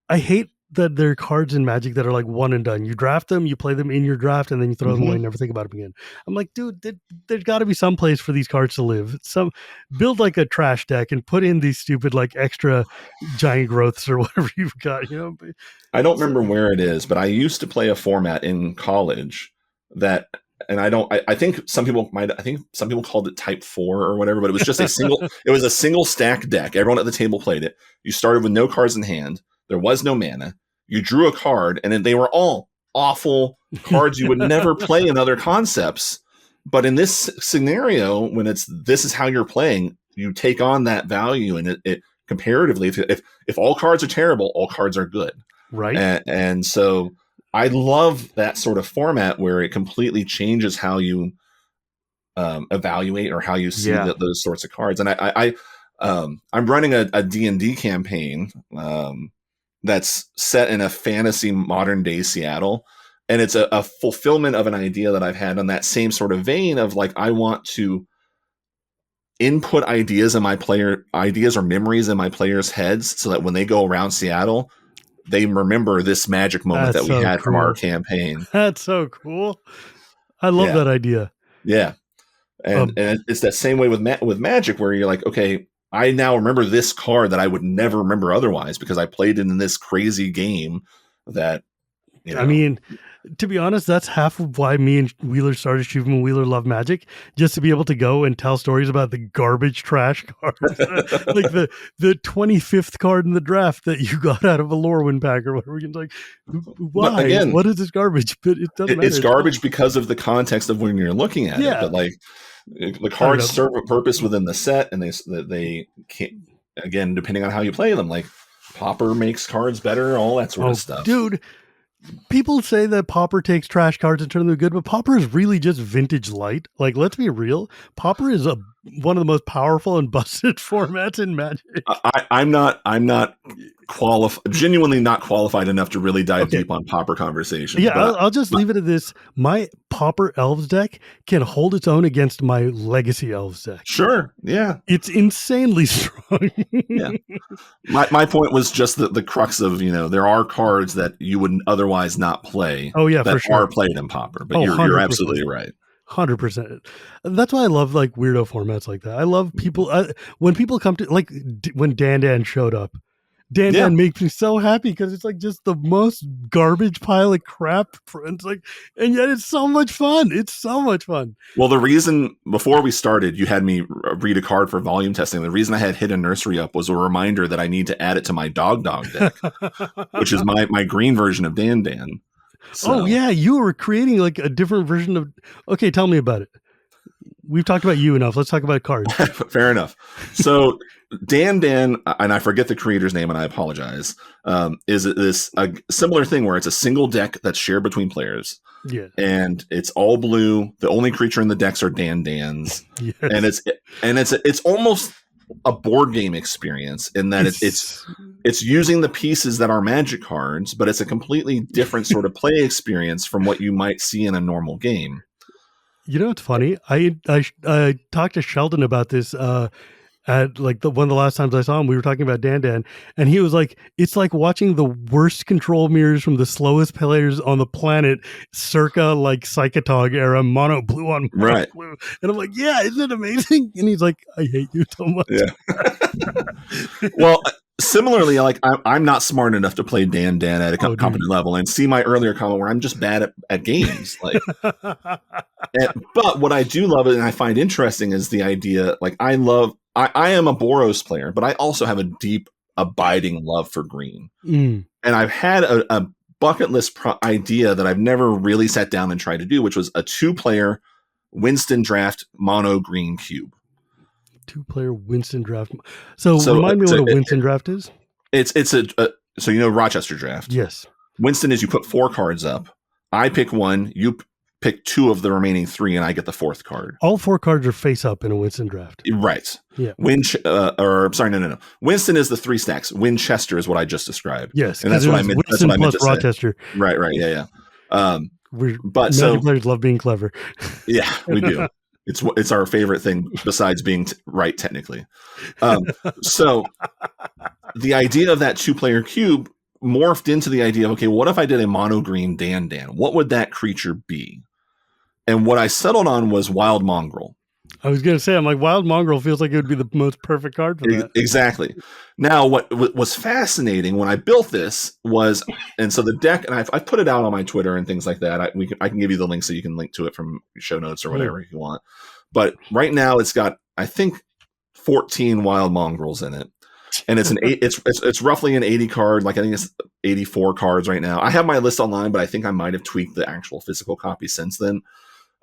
I hate that there are cards in Magic that are like one and done. You draft them, you play them in your draft, and then you throw them away and never think about them again. I'm like, dude, there's got to be some place for these cards to live. Some build like a trash deck and put in these stupid like extra giant growths or whatever you've got. You know, I don't remember where it is, but I used to play a format in college that, and I think some people called it Type 4 or whatever, but it was just it was a single stack deck. Everyone at the table played it. You started with no cards in hand. There was no mana. You drew a card, and then they were all awful cards you would never play in other concepts. But in this scenario, when this is how you're playing, you take on that value, and it comparatively, if all cards are terrible, all cards are good. Right. And so I love that sort of format where it completely changes how you evaluate or how you see those sorts of cards. And I'm running a D&D campaign that's set in a fantasy modern day Seattle. And it's a fulfillment of an idea that I've had on that same sort of vein of like, I want to input ideas or memories in my players' heads so that when they go around Seattle, they remember this magic moment that we had from our campaign. That's so cool. I love that idea. Yeah. And it's that same way with Magic where you're like, okay, I now remember this card that I would never remember otherwise because I played it in this crazy game that, you know. I mean, to be honest, that's half of why me and Wheeler started Shivam and Wheeler Love Magic, just to be able to go and tell stories about the garbage trash cards. Like the 25th card in the draft that you got out of a Lorwyn pack or whatever. Like, why? Again, what is this garbage? But it doesn't matter. It's garbage because of the context of when you're looking at it. But like the cards serve a purpose within the set, and they can't, again, depending on how you play them, like Pauper makes cards better, all that sort of stuff. Dude, people say that Pauper takes trash cards and turn them good, but Pauper is really just vintage light. Like, let's be real. Pauper is one of the most powerful and busted formats in Magic. I'm not genuinely not qualified enough to really dive deep on Pauper conversation. Yeah, I'll just leave it at this. My Pauper Elves deck can hold its own against my Legacy Elves deck. Sure, yeah. It's insanely strong. Yeah. My point was just the crux of, there are cards that you would otherwise not play. Oh, yeah, that for sure. are played in Pauper, but you're absolutely right. 100%. That's why I love like weirdo formats like that. I love people when people come to like when Dan showed up. Dan makes me so happy because it's like just the most garbage pile of crap. And yet it's so much fun. It's so much fun. Well, the reason before we started, you had me read a card for volume testing. The reason I had Hidden Nursery up was a reminder that I need to add it to my dog deck, which is my green version of Dan. So. Oh yeah, you were creating like a different version of. Okay, tell me about it. We've talked about you enough. Let's talk about cards. Fair enough. So Dan, and I forget the creator's name, and I apologize. Is this a similar thing where it's a single deck that's shared between players? Yeah, and it's all blue. The only creature in the decks are Dan's, yes. and it's almost a board game experience in that it's using the pieces that are Magic cards, but it's a completely different sort of play experience from what you might see in a normal game. You know, it's funny. I talked to Sheldon about this at like one of the last times I saw him. We were talking about Dan, and he was like, "It's like watching the worst control mirrors from the slowest players on the planet, circa like Psychotog era, mono blue on mono blue." And I'm like, "Yeah, isn't it amazing?" And he's like, "I hate you so much." Yeah. Well. Similarly, like I'm not smart enough to play Dan at a competent level, and see my earlier comment where I'm just bad at games. Like, but what I do love and I find interesting is the idea. Like, I am a Boros player, but I also have a deep, abiding love for green. And I've had a bucket list idea that I've never really sat down and tried to do, which was a 2-player Winston draft mono green cube. 2-player Winston draft. So remind me what a Winston draft is. It's so Rochester draft. Yes. Winston is you put 4 cards up. I pick one, you pick 2 of the remaining 3, and I get the 4th card. All 4 cards are face up in a Winston draft. Right. Yeah. No. Winston is the 3 stacks. Winchester is what I just described. Yes, and that's what I meant. Winston that's what I meant plus to Rochester. Say. Right. Yeah. But Magic players love being clever. Yeah, we do. It's our favorite thing besides being right technically. So the idea of that 2-player cube morphed into the idea of, okay, what if I did a mono green Dan? What would that creature be? And what I settled on was Wild Mongrel. I was going to say, I'm like, Wild Mongrel feels like it would be the most perfect card for that. Exactly. Now, what was fascinating when I built this was, and so the deck, and I've put it out on my Twitter and things like that. I can give you the link so you can link to it from show notes or whatever if you want. But right now it's got, I think, 14 Wild Mongrels in it. And it's roughly an 80 card, like I think it's 84 cards right now. I have my list online, but I think I might have tweaked the actual physical copy since then.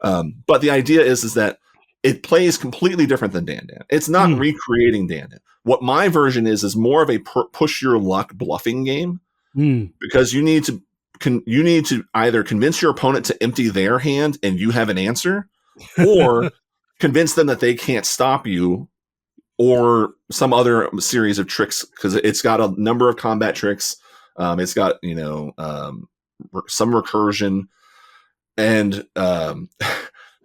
But the idea is that it plays completely different than Dan. It's not recreating Dan. What my version is more of a push your luck bluffing game because you need to either convince your opponent to empty their hand and you have an answer, or convince them that they can't stop you, or some other series of tricks, because it's got a number of combat tricks. It's got some recursion, and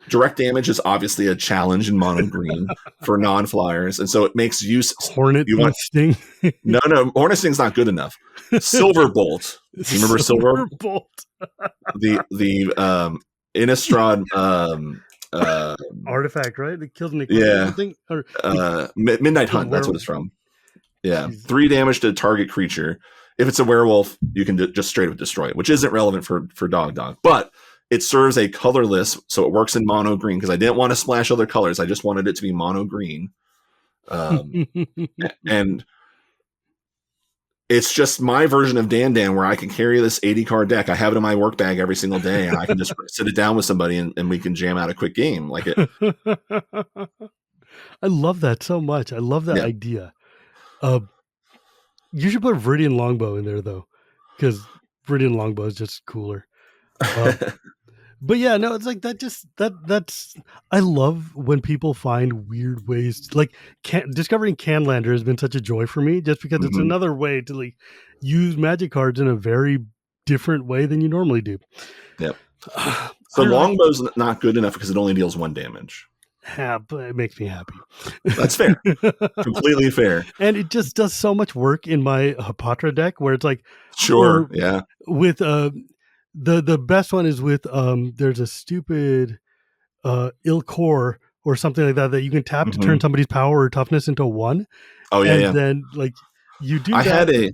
direct damage is obviously a challenge in mono green for non-flyers, and so it makes use. Hornet Sting. No, Hornet Sting's not good enough. Silver Bolt. Do you remember Silver Bolt? the Innistrad artifact, right? It kills Nick. Yeah. Midnight Hunt. That's what it's from. Yeah. 3 damage to target creature. If it's a werewolf, you can just straight up destroy it, which isn't relevant for dog, but it serves a colorless, so it works in mono green, because I didn't want to splash other colors. I just wanted it to be mono green. And it's just my version of Dan where I can carry this 80 card deck. I have it in my work bag every single day, and I can just sit it down with somebody and we can jam out a quick game like it. I love that so much. I love that idea. You should put Viridian Longbow in there though, because Viridian Longbow is just cooler. But yeah, no, it's like that's I love when people find weird ways to, like discovering Canlander has been such a joy for me, just because it's another way to like use magic cards in a very different way than you normally do. Yep. So Longbow's not good enough because it only deals 1 damage. Yeah, but it makes me happy. That's fair. Completely fair. And it just does so much work in my Hapatra deck where it's like, sure, yeah. With the best one is with there's a stupid Ilkor or something like that you can tap to turn somebody's power or toughness into 1. Oh yeah, and then like you do. I had a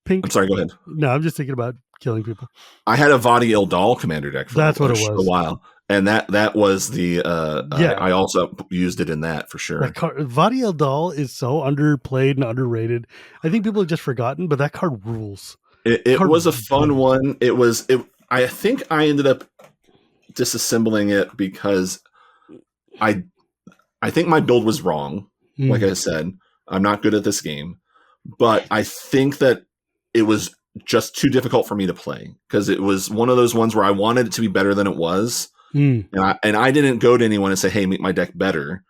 pink. I'm sorry, go ahead. No, I'm just thinking about killing people. I had a Vadi Eldal commander deck for That's what it was. A while. And that was the I also used it in that for sure. Vadi Eldal is so underplayed and underrated. I think people have just forgotten, but that card rules. It was a fun one. I think I ended up disassembling it because I think my build was wrong. Like I said, I'm not good at this game, but I think that it was just too difficult for me to play, because it was one of those ones where I wanted it to be better than it was. And I didn't go to anyone and say, hey, make my deck better.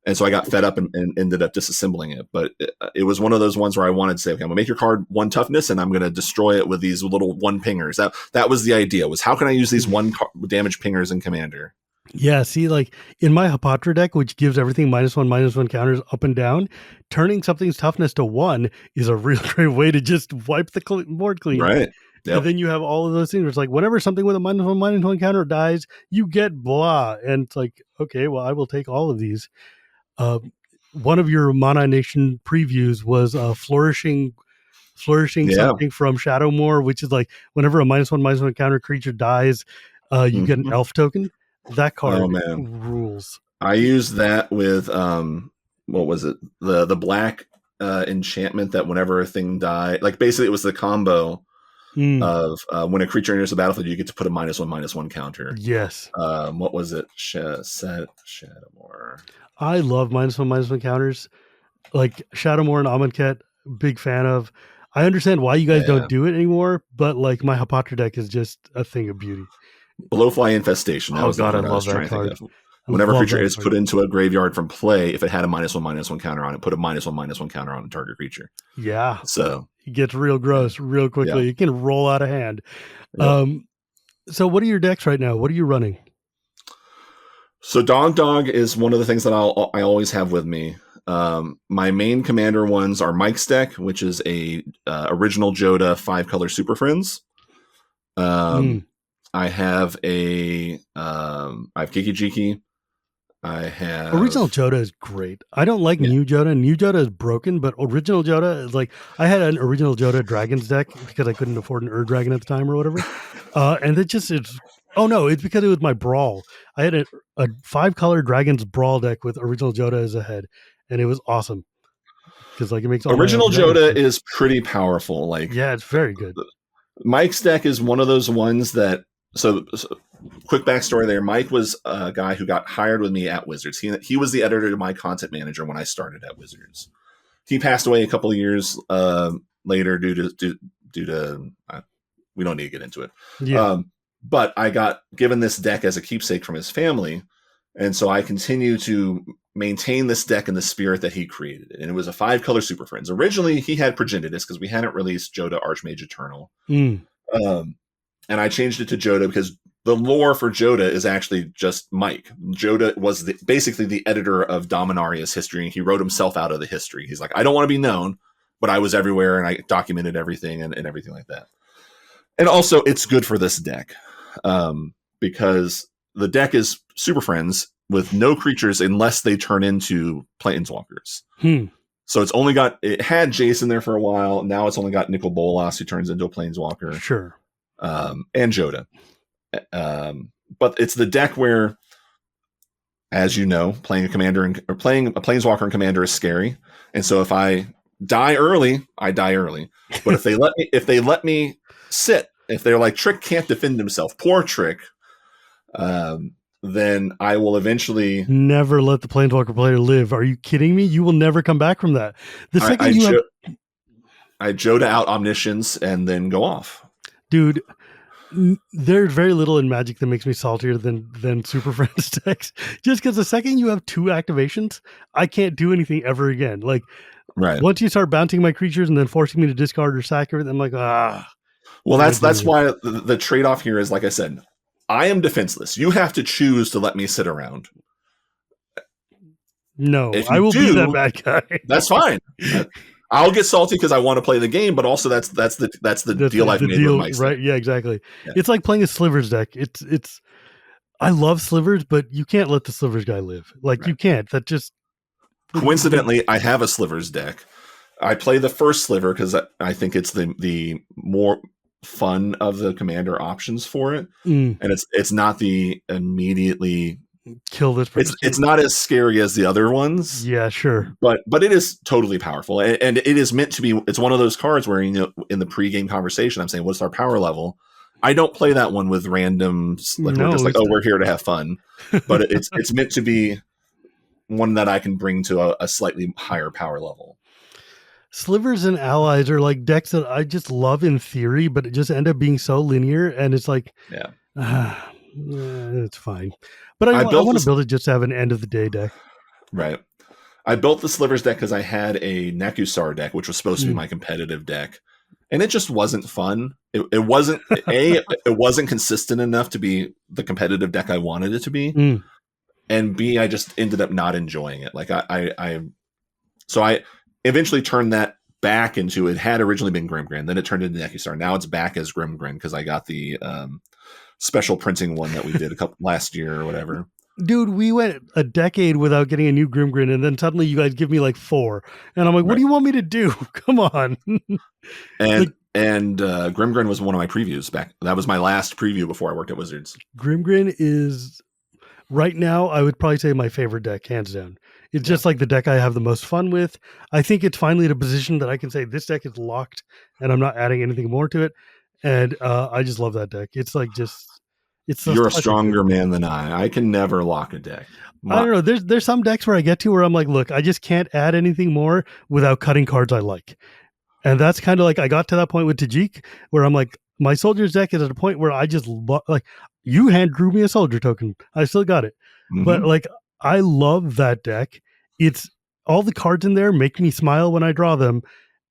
And so I got fed up and ended up disassembling it. But it was one of those ones where I wanted to say, okay, I'm going to make your card 1 toughness and I'm going to destroy it with these little 1 pingers. That was the idea, was how can I use these 1 damage pingers in Commander? Yeah, see, like in my Hapatra deck, which gives everything -1/-1 counters up and down, turning something's toughness to 1 is a real great way to just wipe the board clean. Right. Yep. And then you have all of those things. It's like whenever something with a -1/-1 counter dies, you get blah. And it's like, okay, well, I will take all of these. One of your Mana Nation previews was flourishing something from Shadowmoor, which is like whenever a -1/-1 counter creature dies, you get an elf token. That card rules. I used that with what was it? The black enchantment that whenever a thing died, like basically it was the combo of when a creature enters the battlefield, you get to put a -1/-1 counter. Yes. What was it? Shadowmoor. I love -1/-1 counters. Like Shadowmoor and Amonkhet, big fan of. I understand why you guys Yeah. don't do it anymore, but like my Hapatra deck is just a thing of beauty. Blowfly Infestation. That Oh was the god, I card I was love that trying to think card. of. I Whenever a love creature that is card. put into a graveyard from play, if it had a -1/-1 counter on it, put a -1/-1 counter on a target creature. Yeah. So It gets real gross real quickly. yeah, It can roll out of hand. yep. So what are your decks right now? What are you running? So Dog is one of the things that I always have with me. My main commander ones are Mike's deck, which is a original Joda 5-color Super Friends. I have I have Kiki Jiki. I have Original Joda is great. I don't like new Joda. New Joda is broken, but original Joda is like, I had an original Joda Dragons deck because I couldn't afford an Dragon at the time or whatever. And it's because it was my Brawl. I had a 5-color Dragons Brawl deck with original Joda as a head, and it was awesome because like it makes all my original dragons Joda good. is pretty powerful. Like, yeah, it's very good. Mike's deck is one of those ones that. So quick backstory there. Mike was a guy who got hired with me at Wizards. He was the editor to my content manager when I started at Wizards. He passed away a couple of years later due to we don't need to get into it. Yeah. But I got given this deck as a keepsake from his family, and so I continue to maintain this deck in the spirit that he created. And it was a 5-color Super Friends. Originally, he had Progenitus because we hadn't released Joda Archmage Eternal. And I changed it to Joda because the lore for Joda is actually just Mike. Joda was basically the editor of Dominaria's history, and he wrote himself out of the history. He's like, I don't want to be known, but I was everywhere, and I documented everything and everything like that. And also, it's good for this deck because the deck is Super Friends with no creatures unless they turn into Planeswalkers. So it had Jason there for a while. Now it's only got Nicol Bolas, who turns into a Planeswalker. Sure. And Joda. But it's the deck where, as you know, playing a Planeswalker and Commander is scary. And so if I die early, I die early. But if they let me sit, if they're like, Trick can't defend himself, poor Trick, then I will eventually never let the Planeswalker player live. Are you kidding me? You will never come back from that. I Joda out Omniscience and then go off. Dude, there's very little in Magic that makes me saltier than Super Friends decks. Just because the second you have 2 activations, I can't do anything ever again. Like, once you start bouncing my creatures and then forcing me to discard or sack everything, I'm like, Well, that's why the trade-off here is, like I said, I am defenseless. You have to choose to let me sit around. No, I will be that bad guy. That's fine. I'll get salty because I want to play the game, but also that's the deal I've made with Mike. Right? Yeah, exactly. Yeah. It's like playing a Slivers deck. It's. I love Slivers, but you can't let the Slivers guy live. Like you can't. That just. Coincidentally, I have a Slivers deck. I play the first Sliver because I think it's the more fun of the commander options for it, and it's not the immediately. Kill this person. It's not as scary as the other ones. Yeah, sure. But it is totally powerful. And it is meant to be, it's one of those cards where, in the pregame conversation, I'm saying, what's our power level? I don't play that one with randoms. Like, we're just like, we're here to have fun. But it's meant to be one that I can bring to a slightly higher power level. Slivers and Allies are like decks that I just love in theory, but it just end up being so linear. And it's like, it's fine. But I want to build it just to have an end of the day deck. Right. I built the Slivers deck because I had a Nekusar deck, which was supposed to be my competitive deck. And it just wasn't fun. It wasn't, it wasn't consistent enough to be the competitive deck I wanted it to be. And B, I just ended up not enjoying it. Like so I eventually turned that back into, it had originally been Grimgrin, then it turned into Nekusar. Now it's back as Grimgrin because I got the special printing one that we did last year or whatever. Dude, we went a decade without getting a new Grimgrin, and then suddenly you guys give me like 4, and I'm like, what do you want me to do? Come on. And Grimgrin was one of my previews back. That was my last preview before I worked at Wizards. Grimgrin is right now, I would probably say, my favorite deck, hands down. It's just like the deck I have the most fun with. I think it's finally at a position that I can say this deck is locked, and I'm not adding anything more to it. And I just love that deck. It's like You're a stronger man than I. I can never lock a deck. I don't know. There's some decks where I get to where I'm like, look, I just can't add anything more without cutting cards I like. And that's kind of like I got to that point with Tajik where I'm like, my soldiers deck is at a point where I just like you hand drew me a soldier token. I still got it. But Mm-hmm. like I love that deck. It's all the cards in there make me smile when I draw them,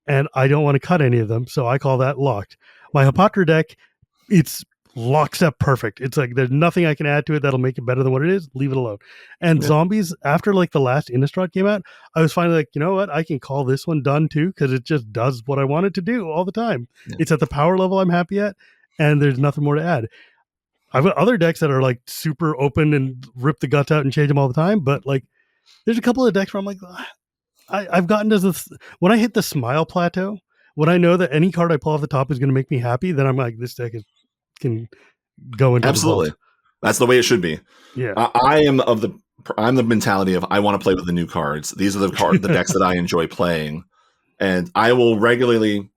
and I don't want to cut any of them. So I call that locked. My Hapatra deck, it's lockstep perfect. It's like there's nothing I can add to it that'll make it better than what it is. Leave it alone. And Yeah. zombies, after like the last Innistrad came out, I was finally like, you know what? I can call this one done too because it just does what I want it to do all the time. Yeah. It's at the power level I'm happy at, and there's nothing more to add. I've got other decks that are like super open and rip the guts out and change them all the time, but like there's a couple of decks where I'm like, I've gotten to this when I hit the smile plateau. When I know that any card I pull off the top is going to make me happy, then I'm like, this deck can go into the Absolutely. vault. That's the way it should be. Yeah. I'm the mentality of I want to play with the new cards. These are the decks that I enjoy playing, and I will regularly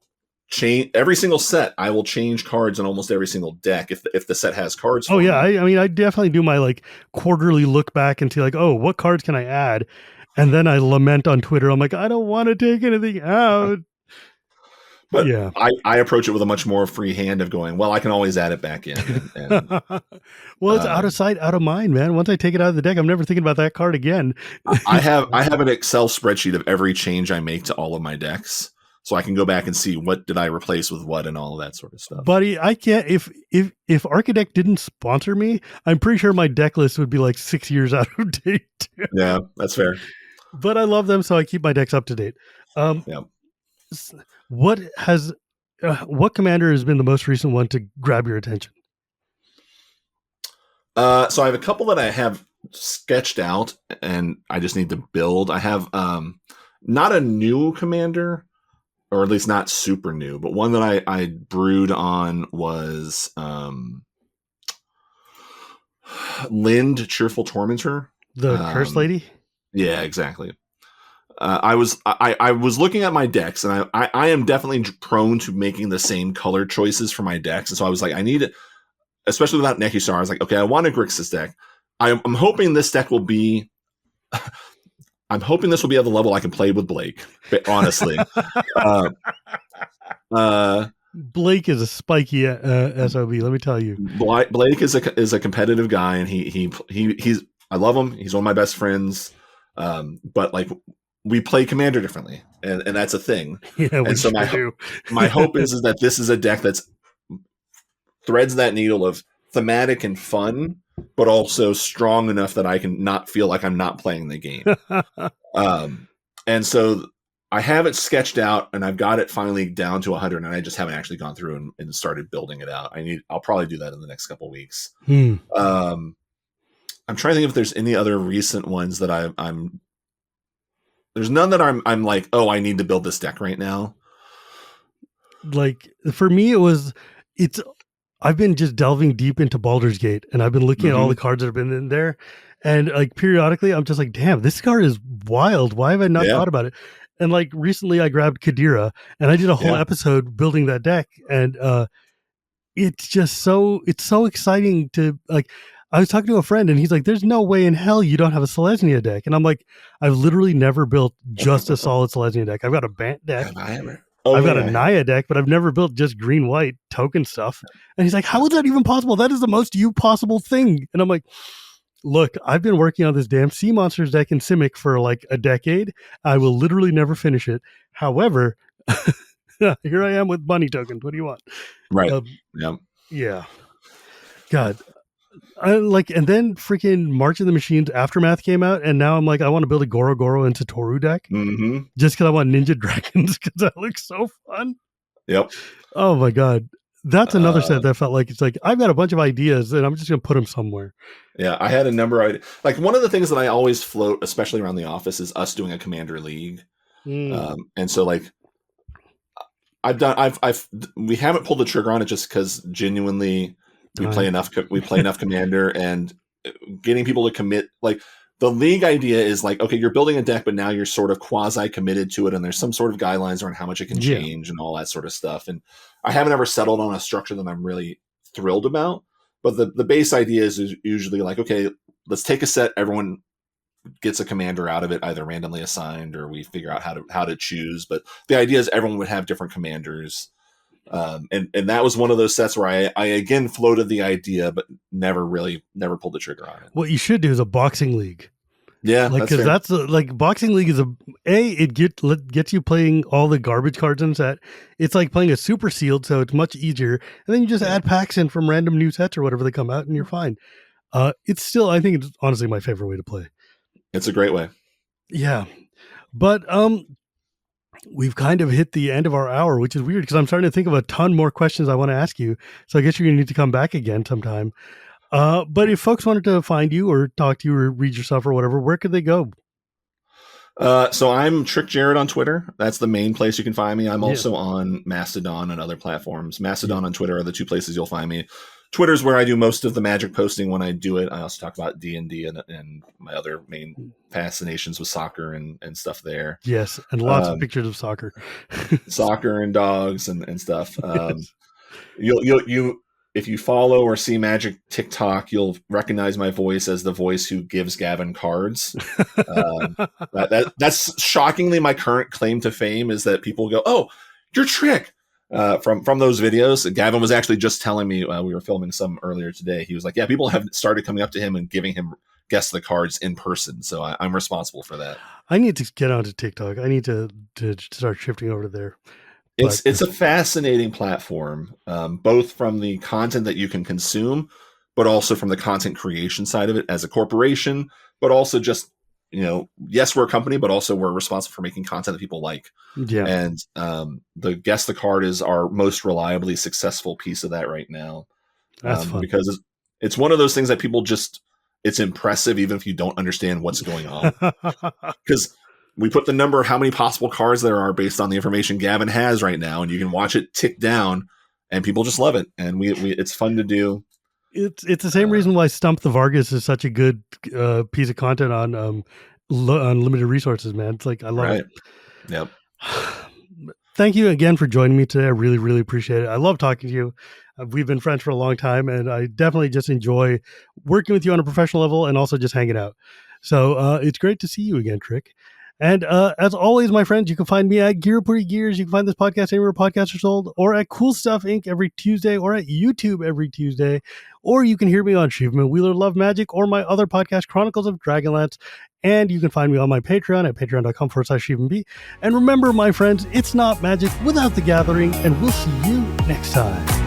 change every single set. I will change cards in almost every single deck if the set has cards. Oh yeah, me. I mean, I definitely do my like quarterly look back and see like, oh, what cards can I add, and then I lament on Twitter. I'm like, I don't want to take anything out. But Yeah. I approach it with a much more free hand of going, well, I can always add it back in. Well, it's out of sight, out of mind, man. Once I take it out of the deck, I'm never thinking about that card again. I have an Excel spreadsheet of every change I make to all of my decks, so I can go back and see what did I replace with what and all of that sort of stuff. Buddy, I can't. If Architect didn't sponsor me, I'm pretty sure my deck list would be like 6 years out of date. Yeah, that's fair. But I love them, so I keep my decks up to date. Yeah. What commander has been the most recent one to grab your attention? So I have a couple that I have sketched out, and I just need to build. I have not a new commander, or at least not super new, but one that I brewed on was Lind, Cheerful Tormentor. The Curse Lady? Yeah, exactly. I was looking at my decks, and I am definitely prone to making the same color choices for my decks, and so I was like, I need it, especially without Nekisar. I was like, okay, I want a Grixis deck. I'm hoping this deck will be. I'm hoping this will be at the level I can play with Blake. Honestly, Blake is a spiky SOB. Let me tell you, Blake is a competitive guy, and he's I love him. He's one of my best friends. But like we play Commander differently, and that's a thing. Yeah, and so my hope is that this is a deck that's threads that needle of thematic and fun, but also strong enough that I can not feel like I'm not playing the game. And so I have it sketched out, and I've got it finally down to 100, and I just haven't actually gone through and started building it out. I'll probably do that in the next couple of weeks. I'm trying to think if there's any other recent ones that I'm. There's none that I'm like, oh, I need to build this deck right now. Like for me, I've been just delving deep into Baldur's Gate, and I've been looking at all the cards that have been in there, and like periodically, I'm just like, damn, this card is wild. Why have I not thought about it? And like recently, I grabbed Kadira, and I did a whole episode building that deck, and it's just so exciting to like. I was talking to a friend, and he's like, "There's no way in hell you don't have a Selesnya deck." And I'm like, "I've literally never built just a solid Selesnya deck. I've got a Bant deck. I've got a Naya deck, but I've never built just green-white token stuff." And he's like, "How is that even possible? That is the most you possible thing." And I'm like, "Look, I've been working on this damn Sea Monsters deck in Simic for like a decade. I will literally never finish it. However, here I am with bunny tokens. What do you want?" Right. Yeah. God. And then freaking March of the Machines Aftermath came out, and now I'm like, I want to build a Goro Goro and Satoru deck just because I want Ninja Dragons because that looks so fun. Yep. Oh my god, that's another set that felt like it's like I've got a bunch of ideas and I'm just gonna put them somewhere. Yeah, I had a number of like one of the things that I always float, especially around the office, is us doing a Commander League, and so like we haven't pulled the trigger on it just because genuinely. We play enough Commander, and getting people to commit. Like the league idea is like, okay, you're building a deck, but now you're sort of quasi committed to it, and there's some sort of guidelines around how much it can change and all that sort of stuff. And I haven't ever settled on a structure that I'm really thrilled about. But the base idea is usually like, okay, let's take a set. Everyone gets a commander out of it, either randomly assigned or we figure out how to choose. But the idea is everyone would have different commanders. And that was one of those sets where I again floated the idea, but never pulled the trigger on it. What you should do is a boxing league. Yeah, like because that's like boxing league is it gets you playing all the garbage cards in the set. It's like playing a super sealed, so it's much easier. And then you just add packs in from random new sets or whatever they come out, and you're fine. It's still, I think it's honestly my favorite way to play. It's a great way. Yeah, but we've kind of hit the end of our hour, which is weird because I'm starting to think of a ton more questions I want to ask you. So I guess you're going to need to come back again sometime. But if folks wanted to find you or talk to you or read your stuff or whatever, where could they go? So I'm Trick Jarrett on Twitter. That's the main place you can find me. I'm also on Mastodon and other platforms. Mastodon and Twitter are the two places you'll find me. Twitter's where I do most of the Magic posting when I do it. I also talk about D&D and my other main fascinations with soccer and stuff there. Yes, and lots of pictures of soccer. Soccer and dogs and stuff. You if you follow or see Magic TikTok, you'll recognize my voice as the voice who gives Gavin cards. That's shockingly my current claim to fame, is that people go, "Oh, you're Trick." From those videos. Gavin was actually just telling me, we were filming some earlier today. He was like, yeah, people have started coming up to him and giving him guess the cards in person. So I'm responsible for that. I need to get onto TikTok. I need to start shifting over to there. It's a fascinating platform, both from the content that you can consume, but also from the content creation side of it as a corporation, but also just, yes, we're a company, but also we're responsible for making content that people like. Yeah. And the Guess the Card is our most reliably successful piece of that right now. That's fun. Because it's one of those things that people just, it's impressive even if you don't understand what's going on. Because we put the number of how many possible cards there are based on the information Gavin has right now, and you can watch it tick down, and people just love it. And we it's fun to do. It's the same reason why Stump the Vargas is such a good piece of content on limited resources, man. It's like, I love it. Yep. Thank you again for joining me today. I really, really appreciate it. I love talking to you. We've been friends for a long time, and I definitely just enjoy working with you on a professional level and also just hanging out. So it's great to see you again, Trick. And as always, my friends, you can find me at Gear Pretty Gears. You can find this podcast anywhere podcasts are sold, or at Cool Stuff Inc. every Tuesday, or at YouTube every Tuesday. Or you can hear me on Shivam and Wheeler Love Magic, or my other podcast, Chronicles of Dragonlance. And you can find me on my Patreon at patreon.com/ShivamB. And remember, my friends, it's not magic without the gathering, and we'll see you next time.